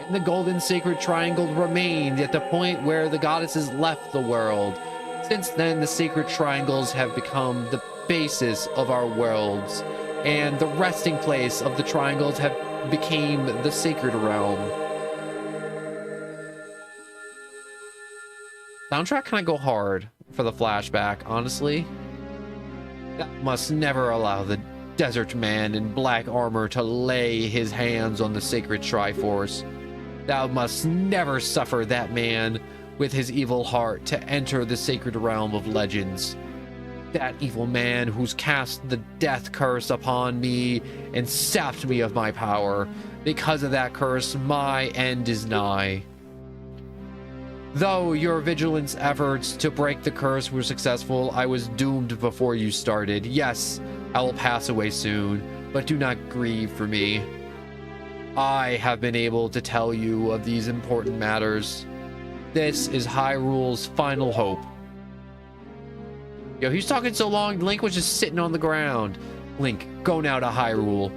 S1: And the golden sacred triangle remained at the point where the goddesses left the world. Since then, the sacred triangles have become the basis of our worlds, and the resting place of the triangles have became the sacred realm. Soundtrack kind of go hard for the flashback, honestly. That must never allow the desert man in black armor to lay his hands on the sacred Triforce. Thou must never suffer that man with his evil heart to enter the sacred realm of legends. That evil man who's cast the death curse upon me and sapped me of my power. Because of that curse, my end is nigh. Though your vigilance efforts to break the curse were successful, I was doomed before you started. Yes, I will pass away soon, but do not grieve for me. I have been able to tell you of these important matters. This is Hyrule's final hope. Yo, he's talking so long, Link was just sitting on the ground. Link, go now to Hyrule.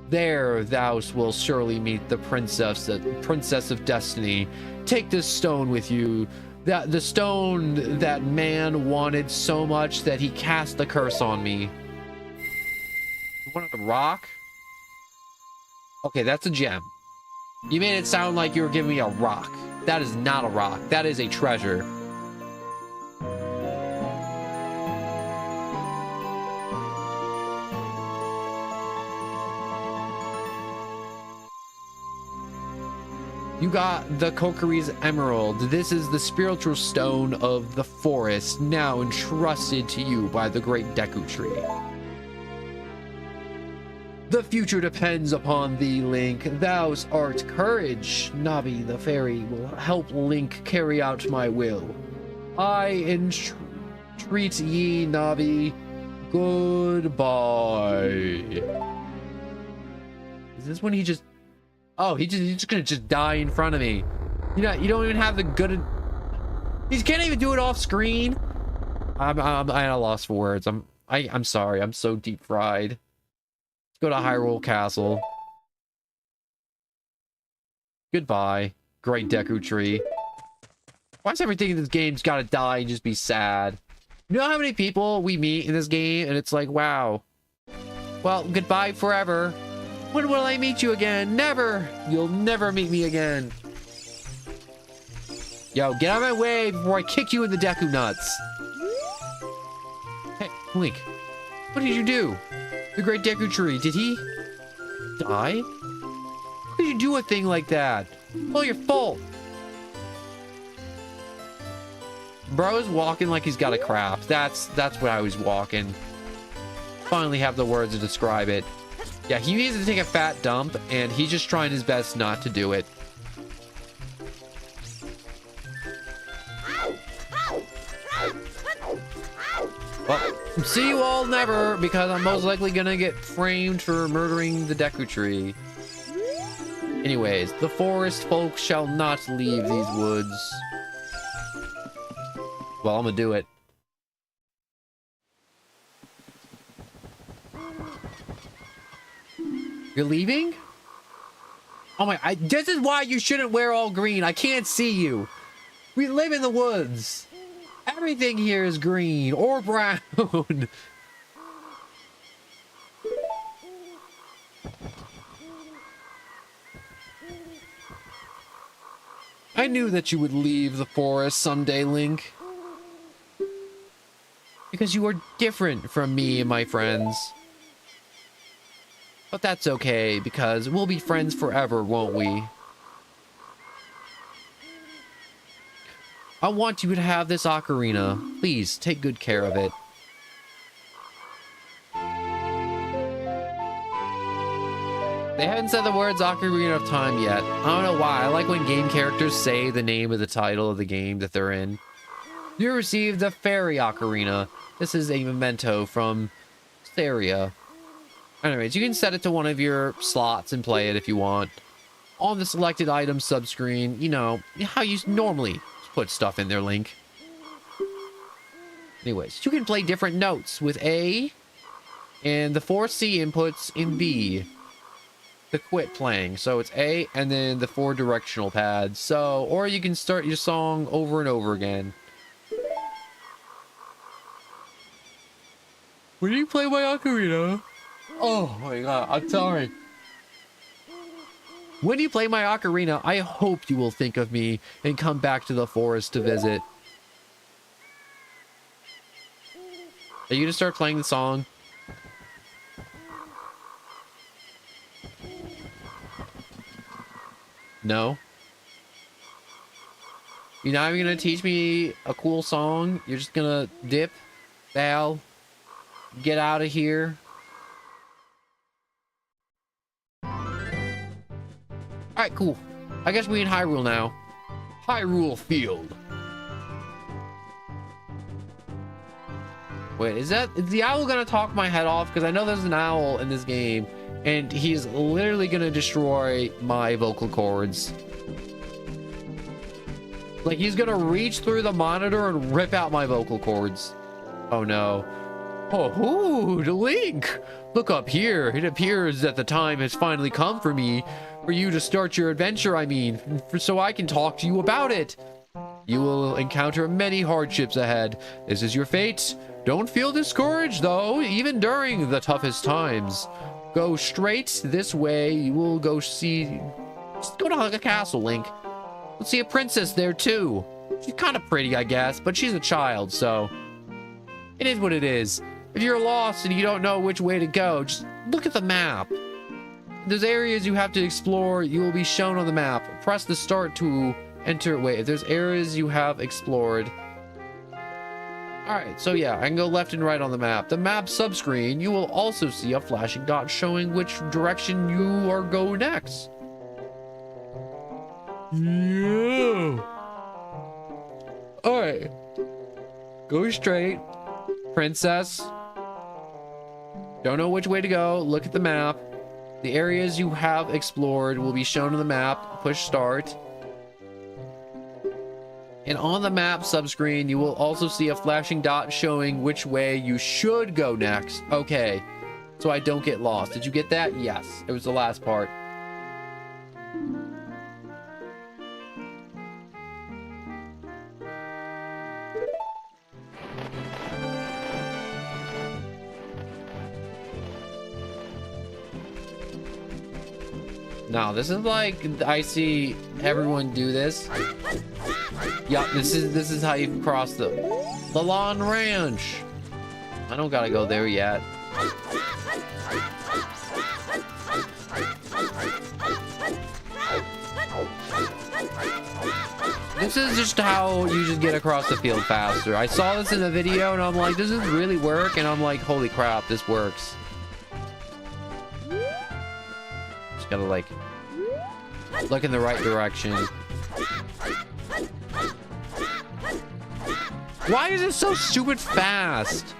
S1: There thou wilt surely meet the princess of destiny. Take this stone with you. The stone that man wanted so much that he cast the curse on me. You wanted a rock? Okay, that's a gem. You made it sound like you were giving me a rock. That is not a rock. That is a treasure. You got the Kokiri's Emerald. This is the spiritual stone of the forest, now entrusted to you by the great Deku Tree. The future depends upon thee, Link. Thou art courage. Navi the fairy will help Link carry out my will. I entreat ye, Navi. Goodbye. Is this when he just... Oh, he's just gonna die in front of me. You don't even have the good... He can't even do it off screen. I'm at a loss for words. I'm sorry. I'm so deep fried. Let's go to Hyrule Castle. Goodbye, great Deku Tree. Why's everything in this game's gotta die and just be sad? You know how many people we meet in this game and it's like, wow. Well, goodbye forever. When will I meet you again? Never! You'll never meet me again. Yo, get out of my way before I kick you in the Deku nuts. Hey, Link. What did you do? The great Deku Tree, did he die? How could you do a thing like that? Well, your fault. Bro's walking like he's got a craft. That's what I was walking. Finally have the words to describe it. Yeah, he needs to take a fat dump, and he's just trying his best not to do it. Well, see you all never, because I'm most likely gonna get framed for murdering the Deku Tree. Anyways, the forest folk shall not leave these woods. Well, I'm gonna do it. You're leaving? Oh my, this is why you shouldn't wear all green. I can't see you. We live in the woods. Everything here is green or brown. I knew that you would leave the forest someday, Link. Because you are different from me and my friends. But that's okay, because we'll be friends forever, won't we? I want you to have this ocarina. Please, take good care of it. They haven't said the words Ocarina of Time yet. I don't know why. I like when game characters say the name of the title of the game that they're in. You received the fairy ocarina. This is a memento from Saria. Anyways, you can set it to one of your slots and play it if you want. On the selected item subscreen, you know, how you normally put stuff in there, Link. Anyways, you can play different notes with A and the 4 C inputs in B to quit playing. So it's A and then the 4 directional pads. So, or you can start your song over and over again. When you play my ocarina... Oh my god, I'm sorry. When you play my ocarina, I hope you will think of me and come back to the forest to visit. Are you gonna start playing the song? No? You're not even gonna teach me a cool song? You're just gonna dip, bow, get out of here? Alright, cool. I guess we in Hyrule now. Hyrule Field. Wait, is the owl gonna talk my head off? Because I know there's an owl in this game, and he's literally gonna destroy my vocal cords. Like, he's gonna reach through the monitor and rip out my vocal cords. Oh no. Oh, Link! Look up here. It appears that the time has finally come for me. For you to start your adventure, I mean. So I can talk to you about it. You will encounter many hardships ahead. This is your fate. Don't feel discouraged, though, even during the toughest times. Go straight this way. You will go see... Just go to a castle, Link. You'll see a princess there, too. She's kind of pretty, I guess, but she's a child, so... It is what it is. If you're lost and you don't know which way to go, just look at the map. If there's areas you have to explore, you will be shown on the map. Press the start to enter. Wait, if there's areas you have explored. Alright, so yeah, I can go left and right on the map. The map subscreen, you will also see a flashing dot showing which direction you are go next. Yeah. Alright. Go straight. Princess. Don't know which way to go. Look at the map. The areas you have explored will be shown on the map. Push start. And on the map subscreen, you will also see a flashing dot showing which way you should go next. Okay. So I don't get lost. Did you get that? Yes. It was the last part. No, this is like, I see everyone do this. Yup, this is how you cross the lawn ranch. I don't gotta go there yet. This is just how you just get across the field faster. I saw this in a video and I'm like, does this really work? And I'm like, holy crap, this works. Just gotta like look in the right direction. Why is it so stupid fast?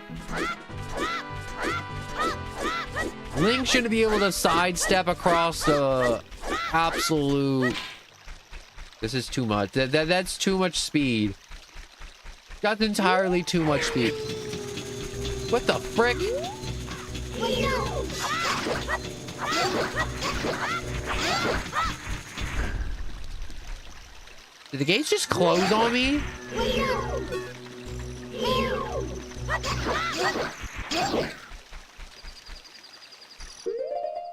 S1: Link shouldn't be able to sidestep across the absolute... This is too much. That's too much speed. That's entirely too much speed. What the frick? Did the gates just close on me?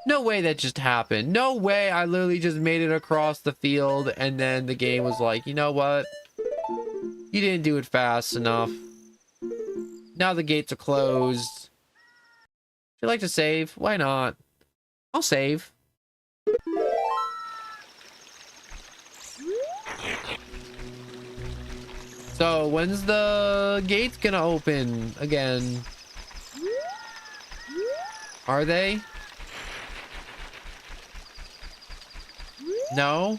S1: No way that just happened. No way I literally just made it across the field and then the game was like, you know what? You didn't do it fast enough. Now the gates are closed. Would you like to save? Why not? I'll save. So, when's the gates gonna open again? Are they? No?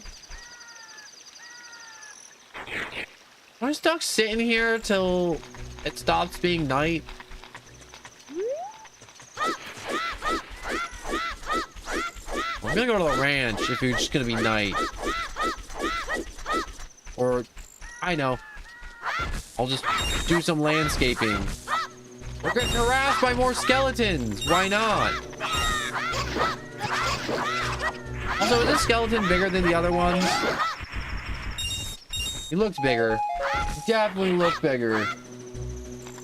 S1: Am I stuck sitting here till it stops being night? I'm gonna go to the ranch if it's just gonna be night. Or, I know. I'll just do some landscaping. We're getting harassed by more skeletons. Why not? Also, is this skeleton bigger than the other ones? He looks bigger. He definitely looks bigger.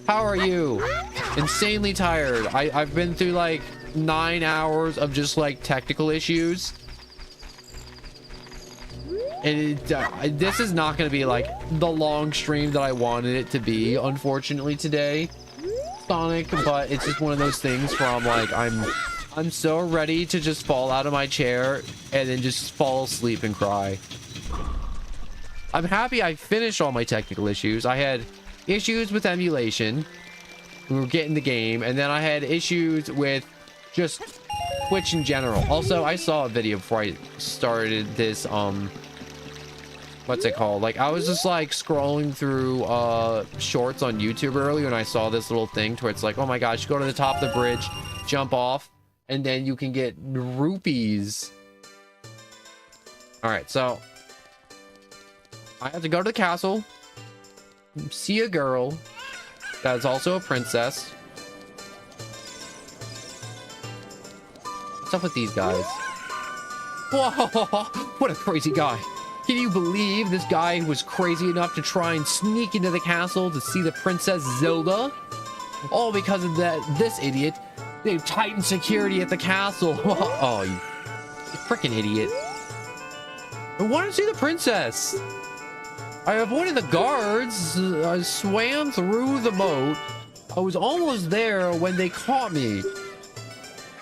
S1: How are you? Insanely tired. I've been through like 9 hours of just like technical issues. And this is not going to be like the long stream that I wanted it to be, unfortunately, today, Sonic. But it's just one of those things where I'm like, I'm so ready to just fall out of my chair and then just fall asleep and cry. I'm happy I finished all my technical issues. I had issues with emulation. We were getting the game, and then I had issues with just Twitch in general. Also, I saw a video before I started this, what's it called? Like, I was just like scrolling through shorts on YouTube earlier, and I saw this little thing to where it's like, oh my gosh, go to the top of the bridge, jump off, and then you can get rupees. All right, so I have to go to the castle, see a girl that is also a princess. What's up with these guys? Whoa, what a crazy guy. Can you believe this guy was crazy enough to try and sneak into the castle to see the Princess Zelda? All because of this idiot. They've tightened security at the castle. Oh, you freaking idiot. I want to see the princess. I avoided the guards. I swam through the moat. I was almost there when they caught me.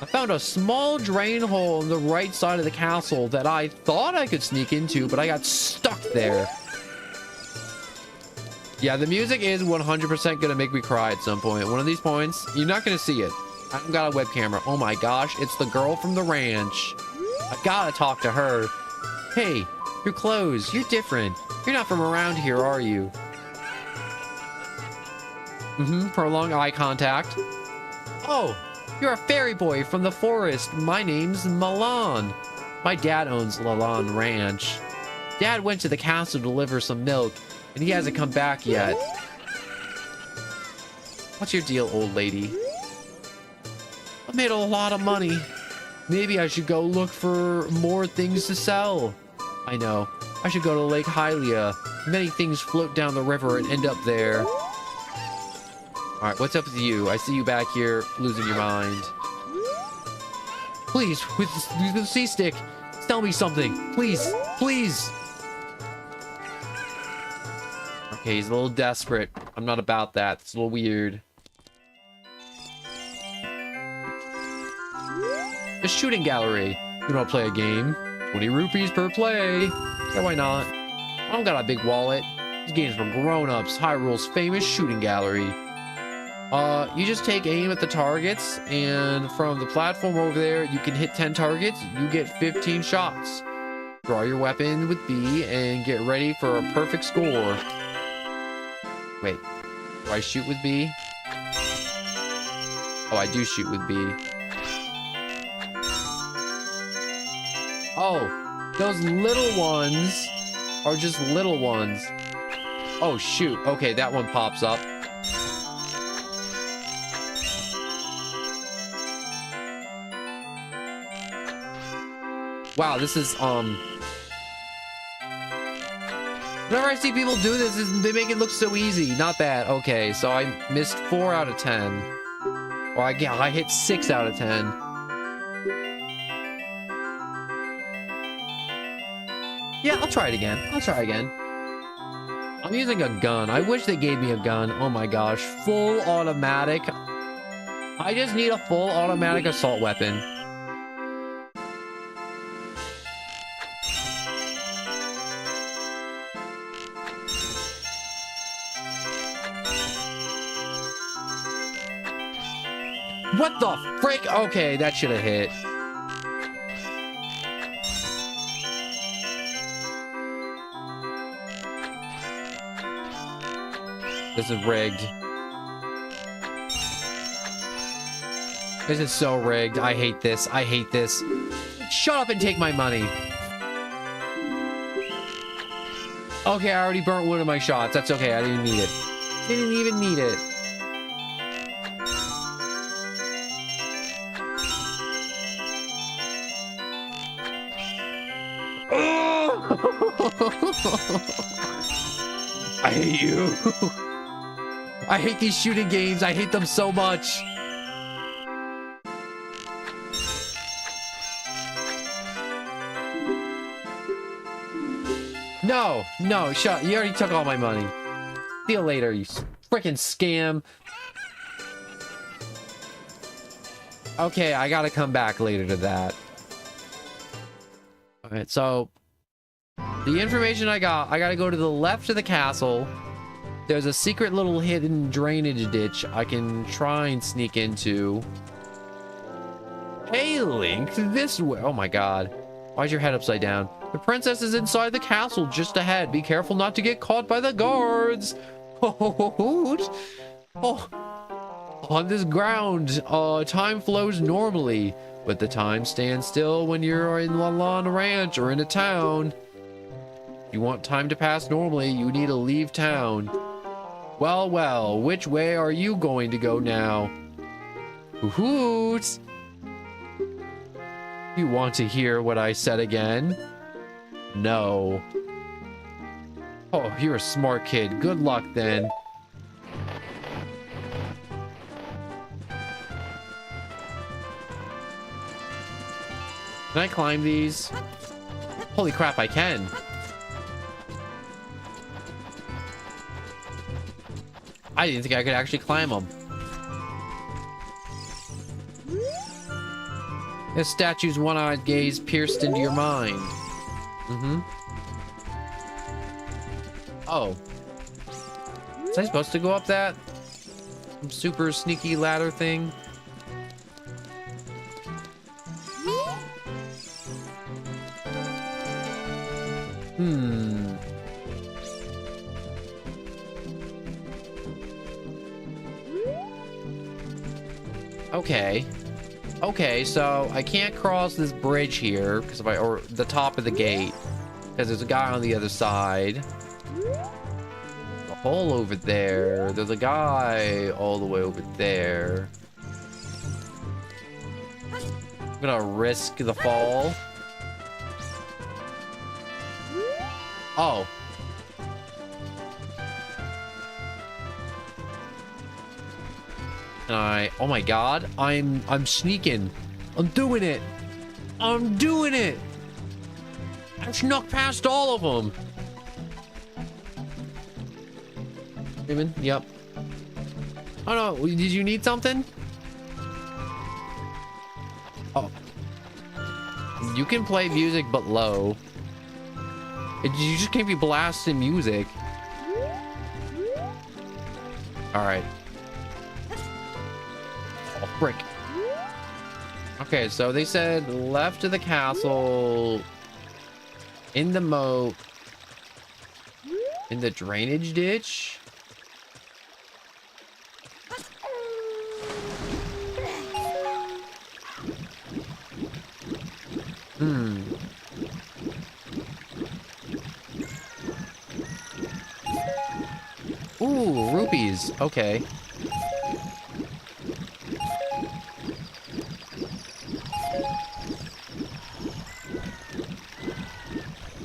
S1: I found a small drain hole on the right side of the castle that I thought I could sneak into, but I got stuck there. Yeah, the music is 100% gonna make me cry at some point. One of these points, you're not gonna see it. I haven't got a web camera. Oh my gosh, it's the girl from the ranch. I gotta talk to her. Hey, your clothes, you're different. You're not from around here, are you? Prolong eye contact. Oh, you're a fairy boy from the forest. My name's Milan. My dad owns Lalon Ranch. Dad went to the castle to deliver some milk, and he hasn't come back yet. What's your deal, old lady? I made a lot of money. Maybe I should go look for more things to sell. I know. I should go to Lake Hylia. Many things float down the river and end up there. Alright, what's up with you? I see you back here losing your mind. Please, with the C-stick, tell me something. Please, please. Okay, he's a little desperate. I'm not about that. It's a little weird. The shooting gallery. You don't play a game. 20 rupees per play. Yeah, why not? I don't got a big wallet. This game's for grown-ups. Hyrule's famous shooting gallery. You just take aim at the targets, and from the platform over there, you can hit 10 targets. You get 15 shots. Draw your weapon with B and get ready for a perfect score. Wait, do I shoot with B? Oh, I do shoot with B. Oh, those little ones are just little ones. Oh, shoot. Okay, that one pops up. Wow, this is, whenever I see people do this, they make it look so easy. Not bad. Okay, so I missed 4 out of 10. Or I hit 6 out of 10. Yeah, I'll try it again. I'm using a gun. I wish they gave me a gun. Oh my gosh. Full automatic. I just need a full automatic assault weapon. What the frick? Okay, that should have hit. This is rigged. This is so rigged. I hate this. I hate this. Shut up and take my money. Okay, I already burnt one of my shots. That's okay. I didn't need it. Didn't even need it. I hate you. I hate these shooting games. I hate them so much. No, no, shut. You already took all my money. See you later, you freaking scam. Okay, I gotta come back later to that. Alright, so the information I gotta go to the left of the castle. There's a secret little hidden drainage ditch I can try and sneak into. Hey, Link, this way. Oh my god. Why's your head upside down? The princess is inside the castle just ahead. Be careful not to get caught by the guards. Oh, on this ground, time flows normally, but the time stands still when you're in Lalana Ranch or in a town. If you want time to pass normally, you need to leave town. Well, well, which way are you going to go now? Hoot! You want to hear what I said again? No. Oh, you're a smart kid. Good luck then. Can I climb these? Holy crap, I can. I didn't think I could actually climb them. This statue's one-eyed gaze pierced into your mind. Mm-hmm. Oh. Was I supposed to go up that super sneaky ladder thing? Okay. Okay, so I can't cross this bridge here because if or the top of the gate, because there's a guy on the other side. A hole over there. There's a guy all the way over there. I'm gonna risk the fall. Oh. Oh my god, I'm sneaking. I'm doing it. I'm doing it. I snuck past all of them. Raymond, yep. Oh no, did you need something? Oh. You can play music but low. You just can't be blasting music. Alright. Oh, frick. Okay, so they said left of the castle, in the moat, in the drainage ditch. Ooh, rupees. Okay.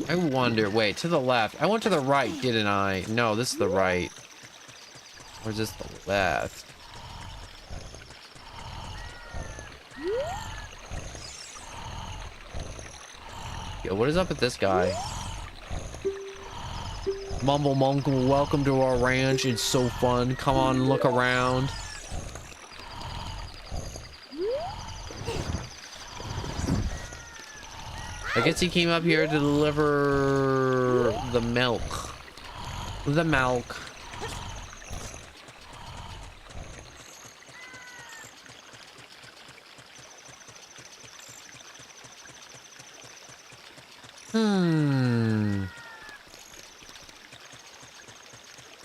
S1: I wonder, wait, to the left. I went to the right, didn't I? No, this is the right. Or is this the left? Yo, what is up with this guy? Mumble Munkle, welcome to our ranch. It's so fun. Come on, look around. I guess he came up here to deliver the milk. The milk.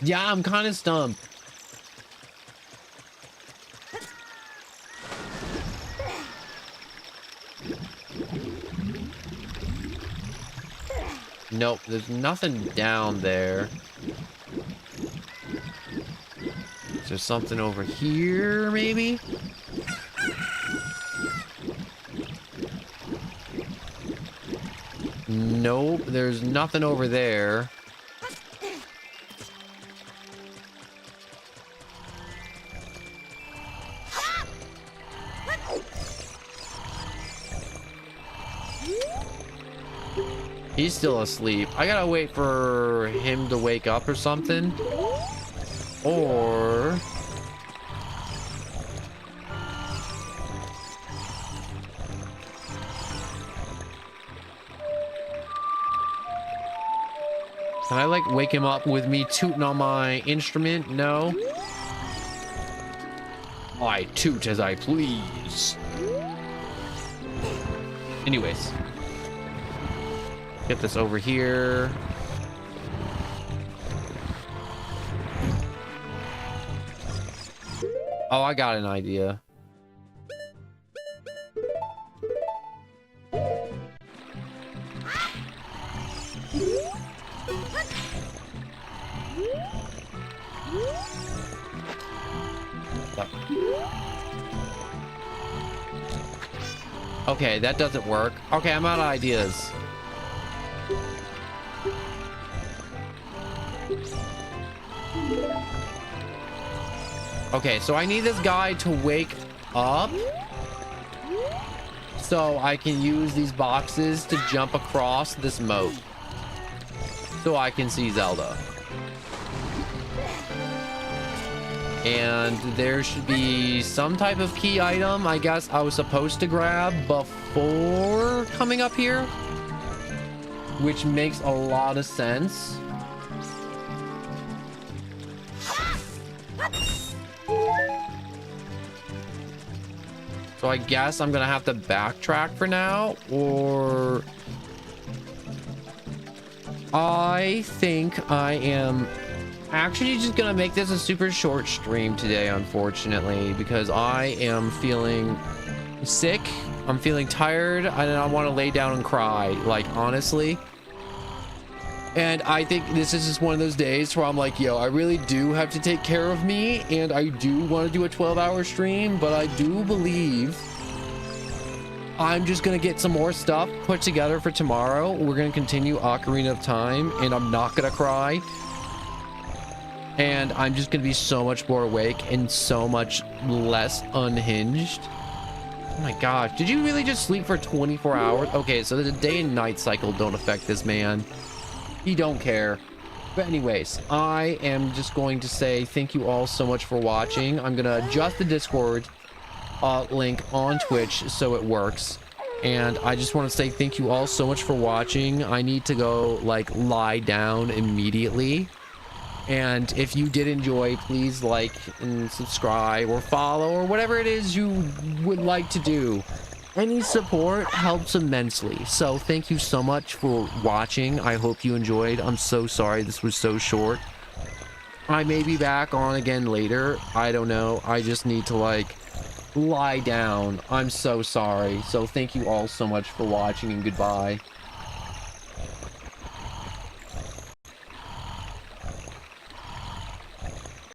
S1: Yeah, I'm kind of stumped. Nope, there's nothing down there. Is there something over here, maybe? Nope, there's nothing over there. He's still asleep. I gotta wait for him to wake up or something. Or... can I, like, wake him up with me tooting on my instrument? No. I toot as I please. Anyways. Get this over here. Oh, I got an idea. Okay, that doesn't work. Okay, I'm out of ideas. Okay, so I need this guy to wake up so I can use these boxes to jump across this moat so I can see Zelda. And there should be some type of key item I guess I was supposed to grab before coming up here, which makes a lot of sense. So I guess I'm gonna have to backtrack for now, or I think I am actually just gonna make this a super short stream today, unfortunately, because I am feeling sick. I'm feeling tired and I want to lay down and cry, like, honestly. And I think this is just one of those days where I'm like, yo, I really do have to take care of me, and I do want to do a 12-hour stream, but I do believe I'm just going to get some more stuff put together for tomorrow. We're going to continue Ocarina of Time, and I'm not going to cry. And I'm just going to be so much more awake and so much less unhinged. Oh my gosh, did you really just sleep for 24 hours? Okay, so the day and night cycle don't affect this man. He don't care. But anyways, I am just going to say thank you all so much for watching. I'm gonna adjust the Discord link on Twitch so it works, and I just want to say thank you all so much for watching. I need to go, like, lie down immediately, and if you did enjoy, please like and subscribe or follow or whatever it is you would like to do. Any support helps immensely. So thank you so much for watching. I hope you enjoyed. I'm so sorry this was so short. I may be back on again later. I don't know. I just need to, like, lie down. I'm so sorry. So thank you all so much for watching, and goodbye.